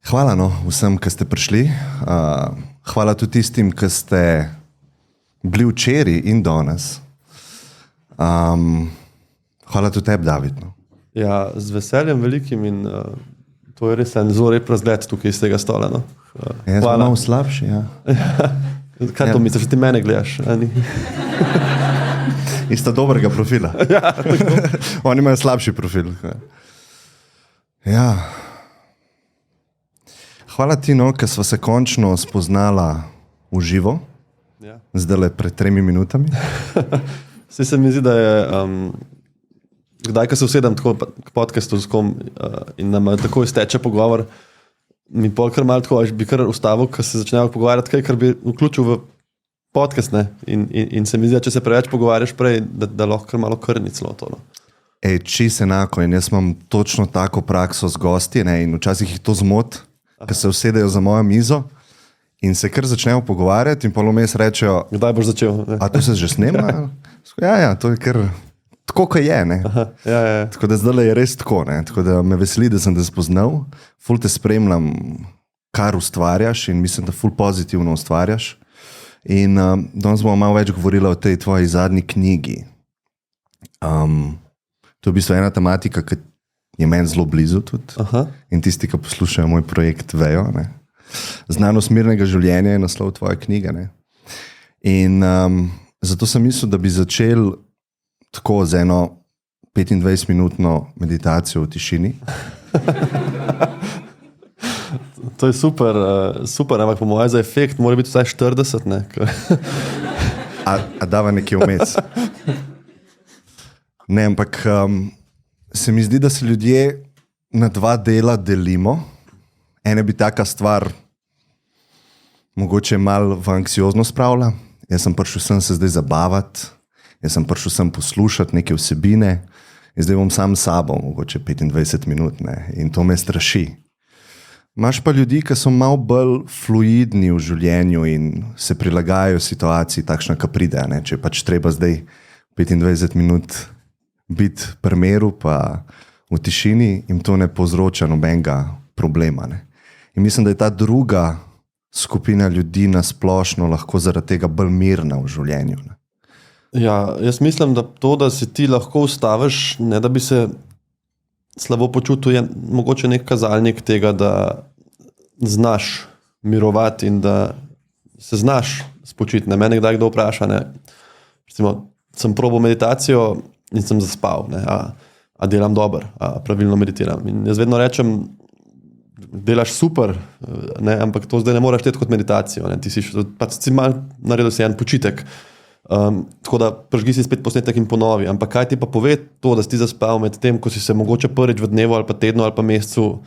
Hvala vsem, ki ste prišli. Hvala tudi tistim, ki ste bili včeraj in danes. Hvala tudi tebi, David. Ja, z veseljem velikim in to je res en zelo lep razgled tukaj iz tega stola. Jaz sem malo slabši, ja. Kaj to misliš, ti mene gledaš? Ista dobrega profila. Ja, Oni imajo slabši profil. Ja. Hvala ti, ker sva se končno spoznala v živo. Ja. Zdajle pred 3 minutami. Vse se mi zdi, da je kdaj, ko se usedem tako k podcastu s kom in nam tako izteče pogovor, mi pol kar malo tako, bi kar ustavil, ko se začnejo pogovarjati, kaj kar bi vključil v podcast, ne? In se mi zdi, če se preveč pogovarjaš prej, da lahko kar malo krni celo to. Čisto enako in jaz imam točno tako prakso z gosti, ne? In včasih jih to zmot, ko se usedejo za mojo mizo in se kar začnejo pogovarjati in pol vmes rečejo, Kdaj boš začel? a to se že snema? Ja, to je kar tako, kot je. Ne? Ja. Tako da zdaj je res tako. Ne? Tako da me veseli, da sem te spoznal. Ful te spremljam, kar ustvarjaš in mislim, da ful pozitivno ustvarjaš. In danes bomo malo več govorili o tej tvoji zadnji knjigi. To je v bistvu ena tematika, ki je meni zelo blizu tudi. Aha. In tisti, ki poslušajo moj projekt, vejo. Ne? Znanost mirnega življenja je naslov tvoje knjige. Ne? In zato sem mislil, da bi začel tako z eno 25-minutno meditacijo v tišini. To je super, ampak po mojem za efekt mora biti vsaj 40, ne? A dava nekje vmes. Ne, ampak se mi zdi, da se ljudje na 2 dela delimo. Ene bi taka stvar mogoče malo v anksioznost spravila. Jaz sem prišel sem se zdaj zabavati, jaz sem prišel sem poslušati neke vsebine in zdaj bom sam s sabo, mogoče 25 minut, ne? In to me straši. Imaš pa ljudi, ki so malo bolj fluidni v življenju in se prilagajajo situaciji takšna, ki pride, ne? Če pač treba zdaj 25 minut biti pri miru pa v tišini, jim to ne povzroča nobenega problema. Ne? In mislim, da je ta druga skupina ljudi na splošno lahko zaradi tega bolj mirna v življenju. Ne? Ja, jaz mislim, da to, da se ti lahko ustaviš, ne da bi se slabo počutil, je mogoče nek kazalnik tega, da znaš mirovati in da se znaš spočiti. Mene kdaj kdo vpraša, ne? Recimo, sem probal meditacijo in sem zaspal, ne? A delam dobro, a pravilno meditiram. In jaz vedno rečem, delaš super, ne? Ampak to zdaj ne moraš šteti kot meditacijo. Ne? Ti si malo naredil si en počitek. Tako da prižgi si spet posnetek in ponovi. Ampak kaj ti pa pove to, da si ti zaspal med tem, ko si se mogoče prvič v dnevu ali pa tednu ali pa mesecu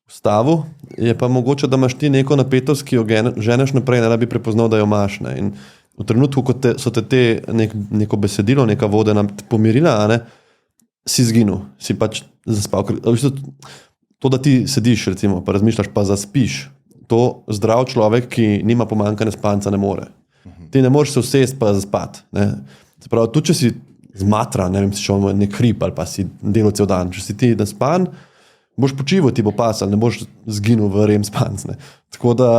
ustavil, je pa mogoče, da imaš ti neko napetost, ki jo ženeš naprej, ne da bi prepoznal, da jo imaš. Ne? In v trenutku, ko so te neko besedilo, neka voda nam pomirila, ne? Si zginil, si pač zaspal. To, da ti sediš recimo, pa razmišljaš, pa zaspiš, to zdrav človek, ki nima pomanjkanja spanca, ne more. Ti ne moreš se usesti pa zaspati. Se pravi, tudi če si zmatran, ne vem, si šel nek hrib ali pa si delal cel dan, če si ti naspan, boš počival, ti bo pasal, ne boš zginil v rem spanc. Ne. Tako da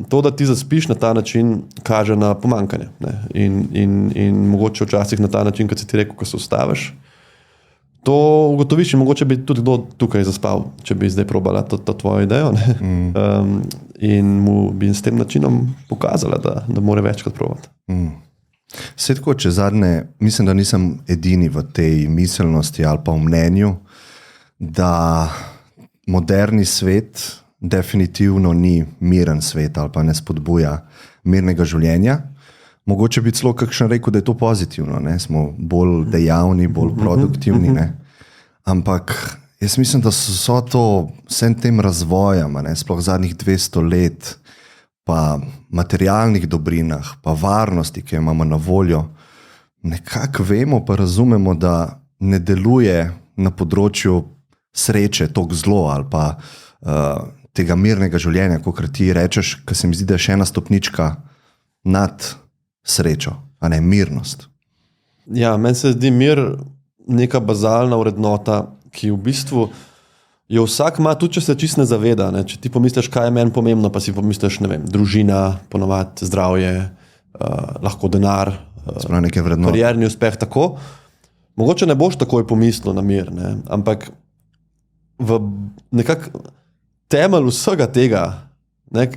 to, da ti zaspiš na ta način, kaže na pomanjkanje. Ne. In mogoče včasih na ta način, kot si ti rekel, ko se ustaviš, to ugotoviš in mogoče bi tudi kdo tukaj zaspal, če bi zdaj probala to tvojo idejo. In mu bi s tem načinom pokazala, da mora večkrat probati. Vse tako, če zadnje, mislim, da nisem edini v tej miselnosti ali pa v mnenju, da moderni svet definitivno ni miren svet ali pa ne spodbuja mirnega življenja. Mogoče bi celo kakšen rekel, da je to pozitivno, ne? Smo bolj dejavni, bolj produktivni, ne? Ampak jaz mislim, da so to vsem tem razvojem, ne? Sploh zadnjih 200 let, pa materialnih dobrinah, pa varnosti, ki jo imamo na voljo, nekako vemo pa razumemo, da ne deluje na področju sreče toliko zlo ali pa tega mirnega življenja, kot ti rečeš, ker se mi zdi, da je še ena stopnička nad srečo, a ne mirnost. Ja, meni se zdi mir neka bazalna vrednota, ki v bistvu jo vsak ima, tudi če se čist ne zaveda. Ne? Če ti pomisliš, kaj je meni pomembno, pa si pomisliš, ne vem, družina, ponovadi zdravje, lahko denar, neke vrednote. Karierni uspeh, tako. Mogoče ne boš takoj pomislil na mir, ne? Ampak v nekako temelj vsega tega, ne,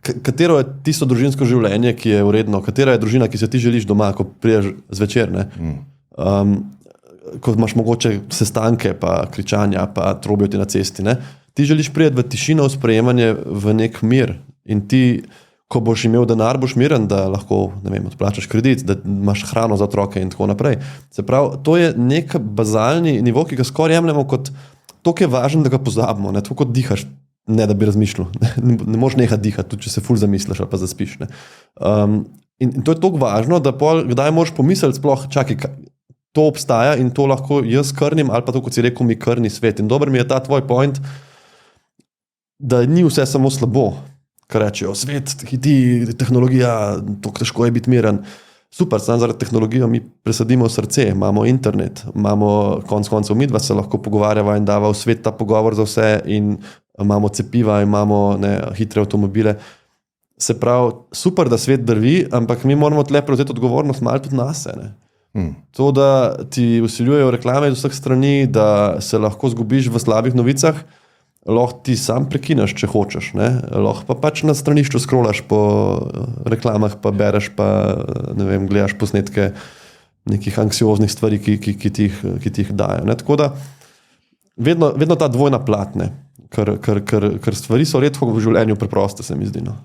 katero je tisto družinsko življenje, ki je uredno, katera je družina, ki se ti želiš doma, ko prideš zvečer, ne? Ko imaš mogoče sestanke, pa kričanja, pa trobijo ti na cesti. Ne? Ti želiš priti v tišino, v sprejemanje, v nek mir. In ti, ko boš imel denar, boš miren, da lahko, ne vem, odplačaš kredit, da imaš hrano za otroke in tako naprej. Se pravi, to je nek bazalni nivo, ki ga skoraj jemljemo kot toliko je važno, da ga pozabimo, ne? Tako kot dihaš, ne da bi razmišljal. Ne moreš nehati dihati, tudi če se ful zamisliš ali pa zaspiš. Ne? In to je toliko važno, da kdaj moraš pomisliti sploh, čakaj, to obstaja in to lahko jaz krnim, ali pa to, kot si rekel, mi krni svet. In dober mi je ta tvoj point, da ni vse samo slabo, kar rečejo, svet hiti, tehnologija, tako težko je biti miren. Super, samo zaradi tehnologije mi presadimo srce, imamo internet, imamo konc koncev midva se lahko pogovarjava in dava v svet ta pogovor za vse in imamo cepiva, imamo hitre avtomobile. Se pravi, super, da svet drvi, ampak mi moramo tle prevzeti odgovornost malo tudi nase, ne? To, da ti vsiljujejo reklame iz vseh strani, da se lahko zgubiš v slabih novicah, lahko ti sam prekineš, če hočeš. Ne? Lahko pa pač na stranišču scrollaš po reklamah, pa bereš, pa ne vem, gledaš posnetke nekih anksioznih stvari, ki ti jih dajo. Ne? Tako da vedno ta dvojna plat, ker stvari so redko v življenju preproste, se mi zdi. No?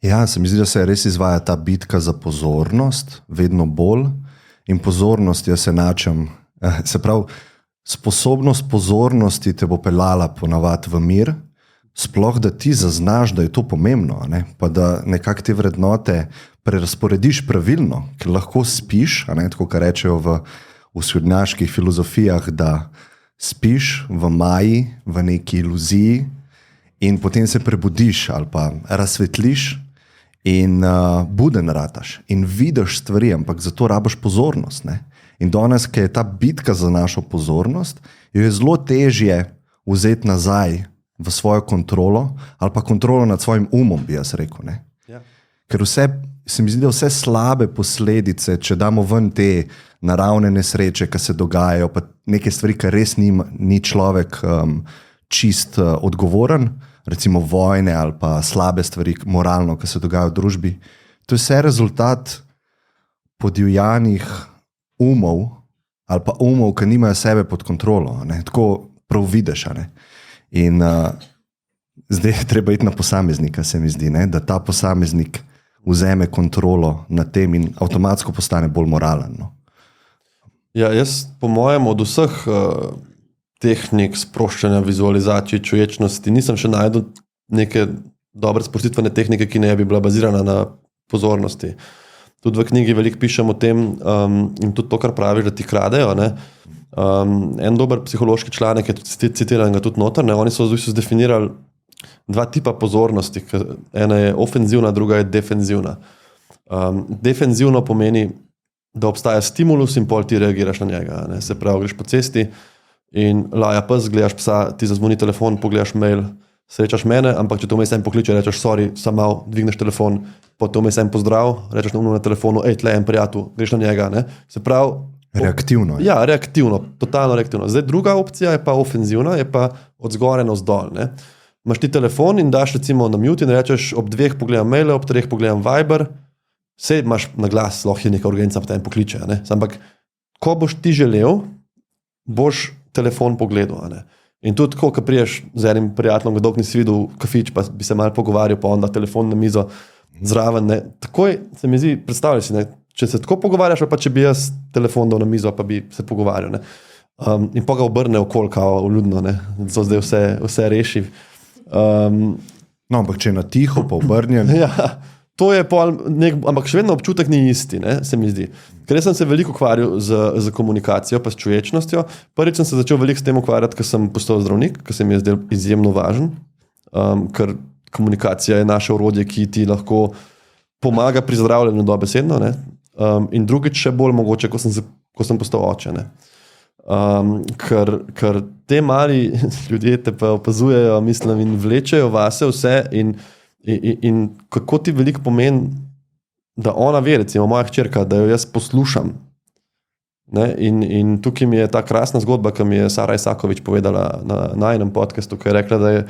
Ja, se mi zdi, da se res izvaja ta bitka za pozornost, vedno bolj. In pozornost jaz enačam. Se pravi, sposobnost pozornosti te bo peljala ponavadi v mir, sploh da ti zaznaš, da je to pomembno, ne? Pa da nekako te vrednote prerazporediš pravilno, ker lahko spiš, tako kar rečejo v vzhodnjaških filozofijah, da spiš v maji, v neki iluziji in potem se prebudiš ali pa razsvetliš in buden rataš in vidiš stvari, ampak zato rabiš pozornost. Ne? In danes, ki je ta bitka za našo pozornost, jo je zelo težje vzeti nazaj v svojo kontrolo ali pa kontrolo nad svojim umom, bi jaz rekel. Ne? Ja. Ker se mi zdi, da vse slabe posledice, če damo ven te naravne nesreče, ki se dogajajo, pa neke stvari, ki res ni človek čist odgovoren, recimo vojne ali pa slabe stvari moralno, ki se dogajajo v družbi. To je vse rezultat podivjanih umov ali pa umov, ki nimajo sebe pod kontrolo. Ne? Tako prav vidiš. In zdaj je treba iti na posameznika, se mi zdi, ne? Da ta posameznik vzeme kontrolo nad tem in avtomatsko postane bolj moralen. No? Ja, jaz po mojem od vseh tehnik sproščanja, vizualizacij, čuječnosti, nisem še najdel neke dobre sprostitvene tehnike, ki ne bi bila bazirana na pozornosti. Tudi v knjigi veliko pišem o tem in tudi to, kar praviš, da ti kradejo. En dober psihološki članek je citiran ga tudi noter. Oni so zdefinirali dva tipa pozornosti. Ena je ofenzivna, druga je defenzivna. Defenzivno pomeni, da obstaja stimulus in pol ti reagiraš na njega. Ne? Se pravi, greš po cesti in laja pes, gledaš psa, ti zazvoni telefon, pogledaš mail, srečaš mene, ampak če to vmes en pokliče, rečeš sorry, sam mal, dvigneš telefon, potem vmes en pozdrav, rečeš na telefonu, tle en prijatelj, greš na njega. Ne? Se pravi, reaktivno. Ja, reaktivno, totalno reaktivno. Zdaj druga opcija je pa ofenzivna, je pa od zgoraj navzdol. Ne? Imaš ti telefon in daš recimo na mute in rečeš ob 2 pogledam maile, ob 3 pogledam Viber, sej imaš na glas, lahko je neka urgenca, pa te en pokliče. Ne? Ampak ko boš ti želel, boš telefon pogledal. Ne? In tudi tako, ko priješ z enim prijateljem, dolgo nisi videl kafič, pa bi se malo pogovarjal, pa onda telefon na mizo zraven. Ne? Takoj se mi zdi, predstavljaj si, ne? Če se tako pogovarjaš, pa če bi jaz telefon dal na mizo, pa bi se pogovarjal. Ne? In pa ga obrne okol, kao ljudno, ne? So zdaj vse reši. No, ampak če je na tiho, pa obrnjen. Ja, to je ampak še vedno občutek ni isti, ne, se mi zdi. Ker sem se veliko ukvarjal z komunikacijo, pa s čuječnostjo. Prvič sem se začel veliko s tem ukvarjati, ker sem postal zdravnik, ker se mi je zdel izjemno važen, ker komunikacija je naše orodje, ki ti lahko pomaga pri zdravljenju dobesedno. Ne. In drugič še bolj mogoče, ko sem postal oče. Ne. Ker te mali ljudje te pa opazujejo, mislim, in vlečejo vase vse in kako ti veliko pomeni, da ona ve, recimo moja hčerka, da jo jaz poslušam. Ne? In tukaj mi je ta krasna zgodba, ki mi je Sara Isakovič povedala na enem podcastu, ki je rekla, da je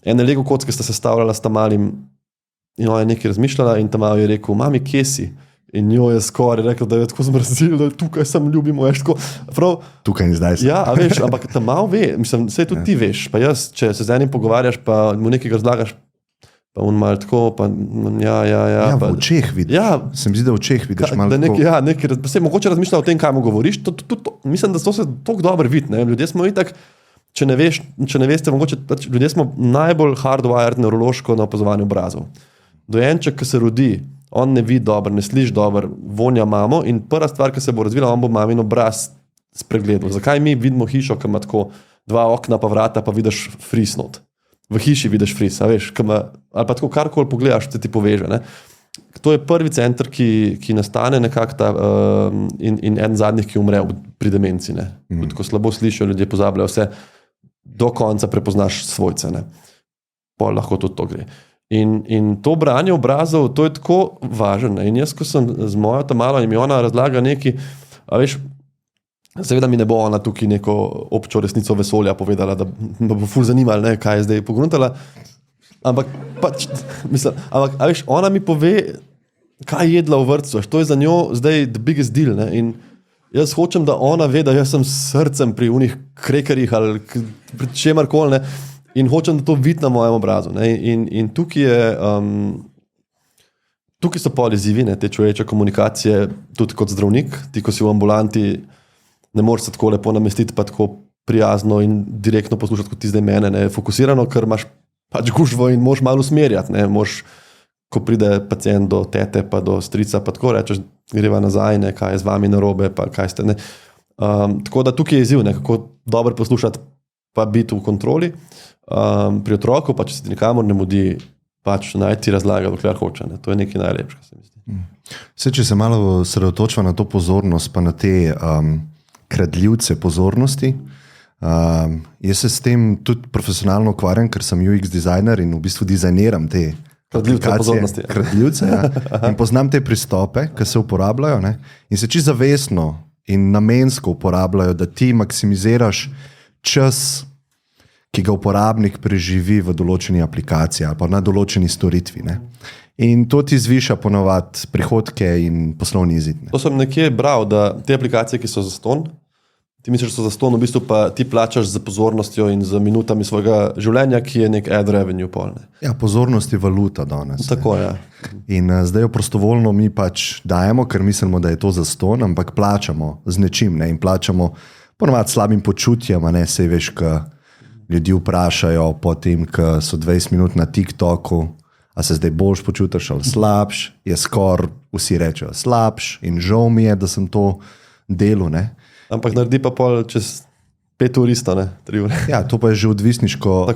ene Lego kocke sta sestavljala s tam malim in ona je nekaj razmišljala in tam mal je rekel, mami, kje si? In njo je skoraj rekel, da je tako zmrzil, da tukaj sem ljubimo. Tukaj in zdaj sem. Ja, veš, ampak tam mal ve, mislim, vse tudi ti veš, pa jaz, če se z enim pogovarjaš, pa mu nekaj razlagaš, pa on mal tako, pa ja. Ja, pa, v očeh vidiš. Ja, se mi zdi, da v očeh vidiš malo tako. Ja, mogoče razmišlja o tem, kaj mu govoriš, mislim, da to se toliko dobro vidi, ne, ljudje smo itak, če ne veste, mogoče, ljudje smo najbolj hardwired neurološko na opazovanju obrazov. Dojenček, ki se rodi, on ne vidi dobro, ne sliši dobro, vonja mamo in prva stvar, ki se bo razvila, on bo mamin obraz spregledal. Zakaj mi vidimo hišo, ki ima tako 2 okna pa vrata, pa vidiš fris not? V hiši vidiš fris, a veš, ali pa tako karkoli pogledaš, te ti poveže. Ne? To je prvi center, ki nastane nekako ta, in eden zadnjih, ki umre pri demenci. Tudi ko slabo slišijo, ljudje pozabljajo vse, do konca prepoznaš svojce. Ne? Pol lahko tudi to gre. In to branje obrazov, to je tako važno. In jaz, ko sem z mojo tam malo in mi ona razlaga nekaj, a veš, seveda mi ne bo ona tukaj neko občo resnico vesolja povedala, da bo ful zanimalo, ne, kaj je zdaj pogruntala, ampak a veš, ona mi pove, kaj je jedla v vrtcu, to je za njo zdaj the biggest deal, ne, in jaz hočem, da ona ve, da jaz sem s srcem pri unih krekerjih ali pri čemarkoli, ne, in hočem, da to vidi na mojem obrazu. Ne? In tukaj je, tukaj so pol izzivi, te človeče komunikacije, tudi kot zdravnik, ti, ko si v ambulanti, ne moreš se tako lepo namestiti, pa tako prijazno in direktno poslušati, kot ti zdaj mene, ne? Fokusirano, ker imaš pač gužvo in moraš malo usmerjati. Ne? Moraš, ko pride pacient do tete, pa do strica, pa tako rečeš, greva nazaj, ne? Kaj je z vami narobe, pa kaj ste. Ne? Tako da tukaj je izziv, ne? Kako dobro poslušati, pa biti v kontroli. Pri otroku, pa če se ti nikamor ne mudi, pač naj ti razlaga, dokler hoče. Ne? To je nekaj najlepšega, se mi zdi. Vse, če se malo sredotočva na to pozornost, pa na te kradljivce pozornosti, jaz se s tem tudi profesionalno ukvarjam, ker sem UX dizajner in v bistvu dizajniram te kradljivce, ja. In poznam te pristope, ki se uporabljajo, ne? In se čisto zavestno in namensko uporabljajo, da ti maksimiziraš čas, ki ga uporabnik preživi v določeni aplikaciji ali pa na določeni storitvi. Ne? In to ti zviša ponovadi prihodke in poslovni izid. To sem nekje bral, da te aplikacije, ki so zastonj, ti misliš, da so zastonj, v bistvu pa ti plačaš za pozornostjo in za minutami svojega življenja, ki je nek ad revenue polne. Ja, pozornost je valuta danes. Tako, ja. In zdaj jo prostovoljno mi pač dajemo, ker mislimo, da je to zastonj, ampak plačamo z nečim, ne? In plačamo ponovadi slabim počutjem, a ne, sej veš, ljudi vprašajo potem, ko so 20 minut na TikToku, a se zdaj boljš počutiš ali slabš, je skoraj vsi rečejo slabš in žal mi je, da sem to delal. Ne? Ampak naredi pa pol čez 5 ur isto, ne? 3 ure. Ja, to pa je že odvisniško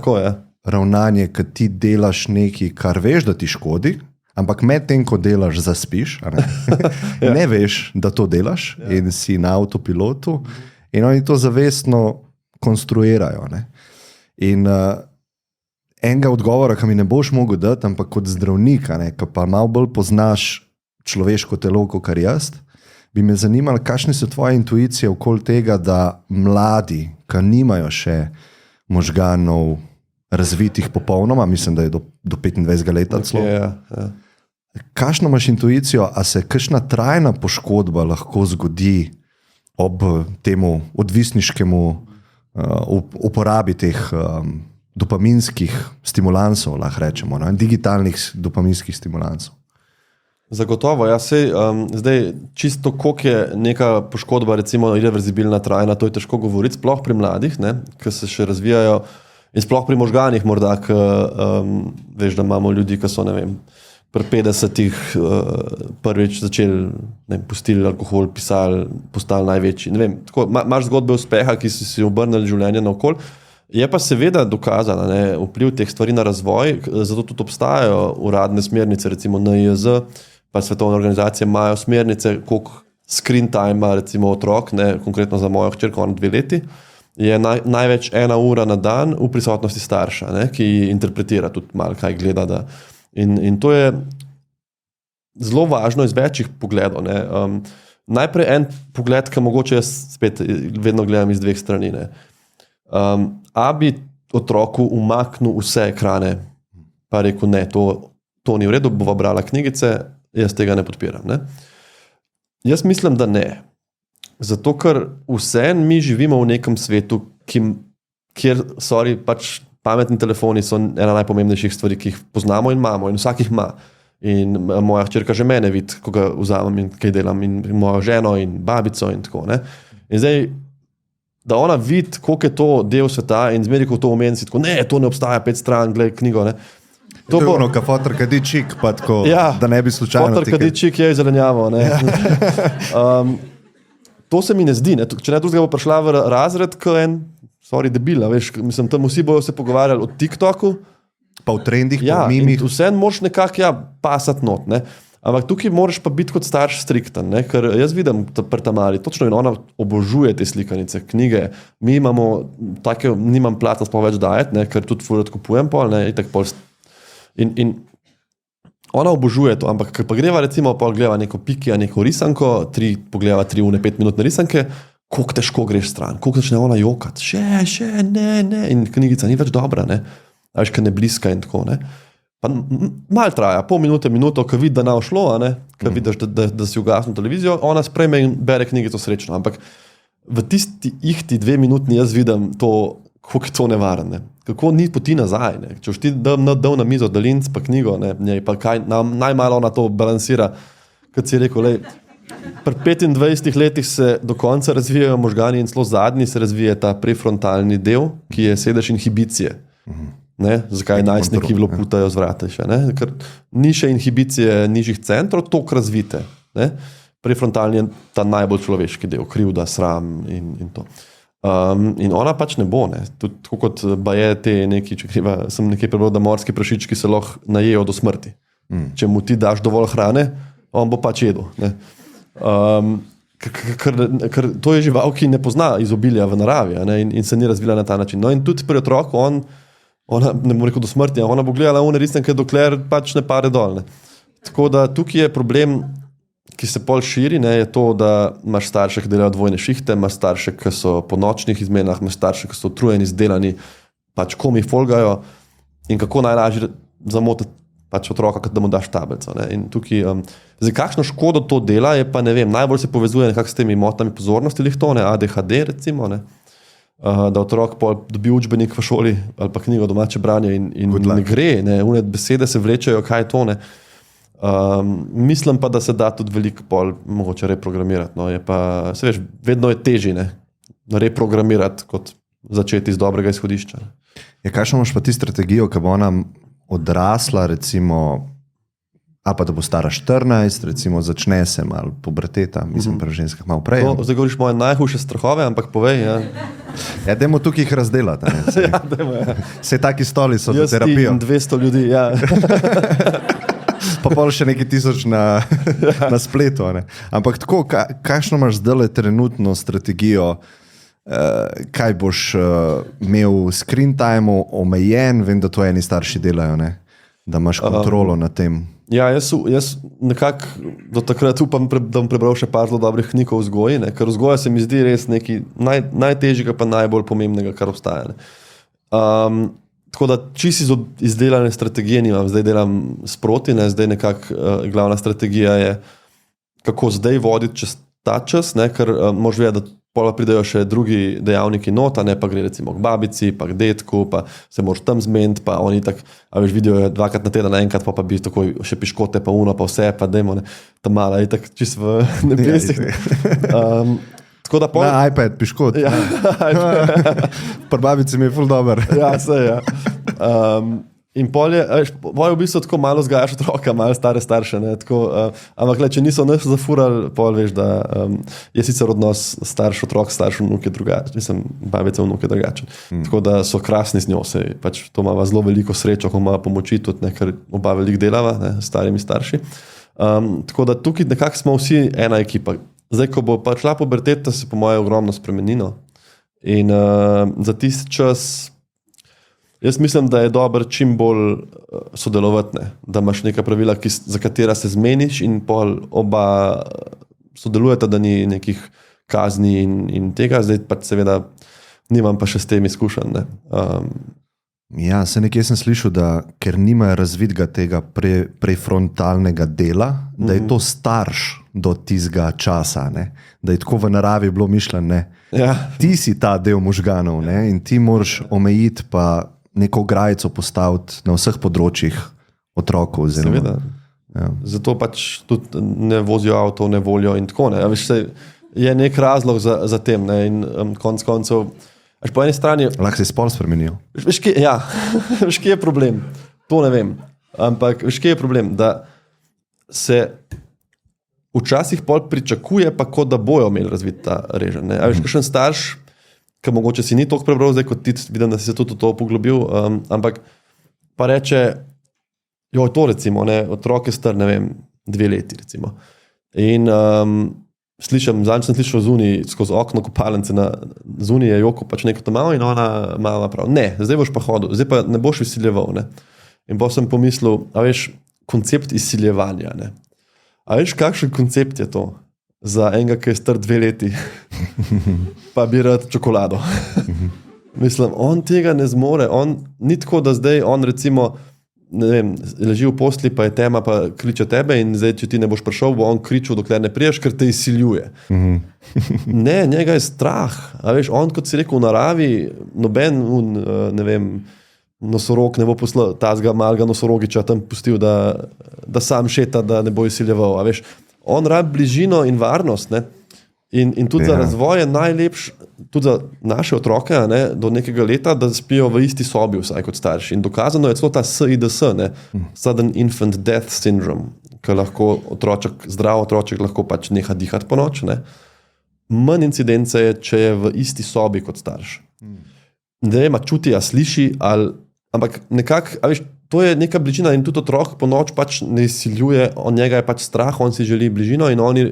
ravnanje, kad ti delaš nekaj, kar veš, da ti škodi, ampak med tem, ko delaš, zaspiš, a ne? Ja. Ne veš, da to delaš, ja. In si na avtopilotu in oni to zavestno konstruirajo, ne? In enega odgovora, ki mi ne boš mogel dati, ampak kot zdravnik, ki pa malo bolj poznaš človeško telo, kot kar jaz, bi me zanimalo, kakšne so tvoje intuicije okoli tega, da mladi, ki nimajo še možganov razvitih popolnoma, mislim, da je do 25 leta celo. Ja. Kakšno imaš intuicijo, a se kakšna trajna poškodba lahko zgodi ob temu odvisniškemu uporabi teh dopaminskih stimulansov, lahko rečemo, ne? Digitalnih dopaminskih stimulansov. Zagotovo, ja, sej, zdaj čisto koliko je neka poškodba, recimo irreverzibilna, trajna, to je težko govoriti, sploh pri mladih, ne, ki se še razvijajo in sploh pri možganih morda, veš, da imamo ljudi, ki so, ne vem, pri 50-ih prvič začeli, ne vem, pustili alkohol, pisali, postali največji, ne vem, tako, imaš zgodbe uspeha, ki si obrnili življenje naokoli. Je pa seveda dokazano, ne, vpliv teh stvari na razvoj, zato tudi obstajajo uradne smernice, recimo NIJZ, pa svetovne organizacije imajo smernice, koliko screen time, recimo otrok, ne, konkretno za mojo hčerko, ona 2 leti, je največ 1 ura na dan v prisotnosti starša, ne, ki interpretira tudi malo, kaj gleda. Da. In to je zelo važno iz večjih pogledov. Ne. Najprej en pogled, ki mogoče jaz spet vedno gledam iz 2 strani. Ne. A bi otroku umaknil vse ekrane, pa rekel, ne, to ni v redu, bova brala knjigice, jaz tega ne podpiram. Ne. Jaz mislim, da ne. Zato, ker mi živimo v nekem svetu, kjer pač pametni telefoni so ena najpomembnejših stvari, ki jih poznamo in imamo, in vsak jih ima. In moja hčerka že mene vidi, ko ga vzamem in kaj delam, in mojo ženo in babico in tako. Ne? In zdaj, da ona vidi, koliko je to del sveta in zmeri, ko to omeni, tako, ne, to ne obstaja, 5 stran, gled knjigo. Ne? To je ono, ka fotor kadi čik, pa tako, ja, da ne bi slučajno... Fotor kadi čik je zelenjavo. Ne? To se mi ne zdi. Ne? Če ne drugega bo prišla v razred, debila, veš, mislim, tam vsi bojo se pogovarjali o TikToku. Pa v trendih, ja, po mimih. Vse moraš nekako pasati not. Ne? Ampak tukaj moraš pa biti kot starš strikten, ne? Ker jaz vidim pri Tamari, točno in ona obožuje te slikanice, knjige. Mi imamo take, nimam plata sploh več dajati, ker tudi furat kupujem pol, ne? In ona obožuje to, ampak pa greva recimo, pa gleda neko Pikija, neko risanko, pogleda 3-5 minutne risanke, koliko težko greš stran, koliko začne ona jokati, še, ne, in knjigica ni več dobra, ne, a veš, ne bliska in tako, ne. Pa malo traja, pol minute, minuto, ko vidi, da ne šlo, ko vidiš, da si ugasnil televizijo, ona sprejme in bere knjigico srečno, ampak v tisti ihti 2 minutni jaz vidim to, kako je to nevaren, ne. Kako ni poti nazaj, ne. Če už ti dal na mizo dalinc pa knjigo, ne, pa kaj, najmalo ona to balansira, kot si rekel, lej, pri 25 letih se do konca razvijajo možgani in celo zadnji se razvije ta prefrontalni del, ki je sedež inhibicije. Ne? Zakaj najstniki loputajo z vrata še, ne? Ker ni še inhibicije nižjih centrov, toliko razvite. Ne? Prefrontalni je ta najbolj človeški del, krivda, sram in to. In ona pač ne bo, ne. Tudi tako kot baje te neki, sem nekaj prebral, da morski prašički se lahko najejo do smrti. Če mu ti daš dovolj hrane, on bo pač jedel. Ne. Ker to je žival, ki ne pozna izobilja v naravi, ne, in se ni razvila na ta način. No in tudi pri otroku, ona ne bo rekel do smrti, ona bo gledala one risanke, dokler pač ne pade dol. Ne. Tako da tukaj je problem, ki se pol širi, ne, je to, da imaš starše, ki delajo dvojne šihte, imaš starše, ki so po nočnih izmenah, imaš starše, ki so utrujeni, izdelani, pač komi folgajo in kako najlažje zamotiti pač otroka, da mu daš tablico. Ne. In tukaj, zdaj, kakšno škodo to dela, je pa ne vem, najbolj se povezuje nekako s temi motami pozornosti, lihtone, ADHD recimo, ne. Da otrok dobi učbenik v šoli ali pa knjigo domače branje in ne gre, ne, une besede se vlečejo, kaj je to, ne. Mislim pa, da se da tudi veliko pol mogoče reprogramirati. No, je pa, se veš, vedno je težje, ne, reprogramirati, kot začeti iz dobrega izhodišča. Ja, kakšno imaš pa ti strategijo, ko bo ona odrasla, recimo, ali pa da bo stara 14, recimo začne se malo puberteta, mislim pri ženskah malo prej. Zdaj govoriš moje najhujše strahove, ampak povej. Ja, ja dajmo tukaj jih razdelati. Ja, dajmo, ja. Sej taki stoli so za terapijo. Jaz ti 200 ljudi, ja. Pa pol še nekaj 1000 na spletu. Ne? Ampak tako, kakšno imaš zdaj trenutno strategijo, kaj boš imel screen time omejen, vem, da to eni starši delajo, ne? Da imaš kontrolo nad tem. Ja, jaz nekako do takrat upam, da bom prebral še par zelo dobrih knjig o vzgoji, ne? Ker vzgoja se mi zdi res nekaj najtežjega pa najbolj pomembnega, kar obstaja. Ne? Tako da čisto izdelane strategije nimam, zdaj delam sproti, ne? Zdaj nekako glavna strategija je, kako zdaj voditi čez ta čas, ne? Ker moraš vedeti, da pola pridejo še drugi dejavniki nota, ne, pa gre recimo k babici, pa k detku, pa se moraš tam zmeniti, pa oni tak, a veš, vidijo 2 krat na teden, enkrat pa bi takoj še piškote, pa uno, pa vse, pa dajmo, ne, ta mala, je tak čist v nebesih. Tako da na iPad, piškot. Ja, Pri babici mi je ful dober. Ja, vse, ja. In pol je v bistvu tako malo zgajaš otroka, malo stare starše, ne, tako, ampak če niso nas zafurali, pol veš, da je sicer odnos starš otrok, starš vnuk je drugačen, mislim, babica vnuk je drugačen. Tako da so krasni z njo, pač to ima zelo veliko srečo, ko ima pomoči tudi, ne, ker oba veliko delava, ne, s starimi starši. Tako da tukaj nekako smo vsi ena ekipa. Zdaj, ko bo pa šla puberteta, se po mojem ogromno spremenilo. In za tisti čas, jaz mislim, da je dobro čim bolj sodelovati, ne? Da imaš neka pravila, za katera se zmeniš in pol oba sodelujeta, da ni nekih kazni in tega. Zdaj pa seveda nimam pa še s tem izkušenj. Ja, nekje sem slišal, da ker nimajo razvitega tega prefrontalnega dela, da je to starš do tistega časa, ne? Da je tako v naravi bilo mišljeno, Ja. ti si ta del možganov, ne? In ti moraš omejiti pa neko grajico postaviti na vseh področjih otrokov. Seveda. Ja. Zato pač tudi ne vozijo avto, ne volijo in tako. Ne? Veš, je nek razlog za tem. Ne? In konc koncev, po eni strani... Lahko se spol spremenijo. Veš, kje je problem? To ne vem. Ampak veš, kje je problem? Da se včasih pol pričakuje, pa kot da bojo imeli razvit ta režen. Ne? A veš, kakšen starš, ki mogoče si ni toliko prebral, zdaj kot ti, vidim, da si se tudi v to poglobil, ampak pa reče, to recimo, ne, otrok je star, ne vem, 2 leti recimo. In zadnjič sem slišal zunaj, skozi okno kopalnice, zunaj je Joko pač neko to malo in ona mama prav, ne, zdaj boš pa hodil, zdaj pa ne boš izsiljeval. Ne. In pa sem pomislil, a veš, koncept izsiljevanja, ne. A veš, kakšen koncept je to? Za enega, ki je star 2 leti, pa bi rad čokolado. Mislim, on tega ne zmore, ni tako, da zdaj on recimo, ne vem, leži v posli, pa je tema, pa kriče tebe in zdaj, če ti ne boš prišel, bo on kričal, dokler ne priješ, ker te izsiljuje. Ne, njega je strah. A veš, on, kot si rekel, v naravi, noben, ne vem, nosorog ne bo poslal tazga malega nosorogiča tam pustil, da sam šeta, da ne bo izsiljeval. A veš, on rabi bližino in varnost, ne? In tudi za razvoj je najlepš, tudi za naše otroke, ne, do nekega leta, da spijo v isti sobi vsaj kot starši. In dokazano je celo ta SIDS, ne, Sudden Infant Death Syndrome, ki lahko zdrav otroček lahko pač neha dihati po noč. Ne. Manj incidence je, če je v isti sobi kot starš. Ne vem, čuti, sliši, ampak nekako, a veš, to je neka bližina in tudi otrok po noč pač ne izsiljuje, od njega je pač strah, on si želi bližino in oni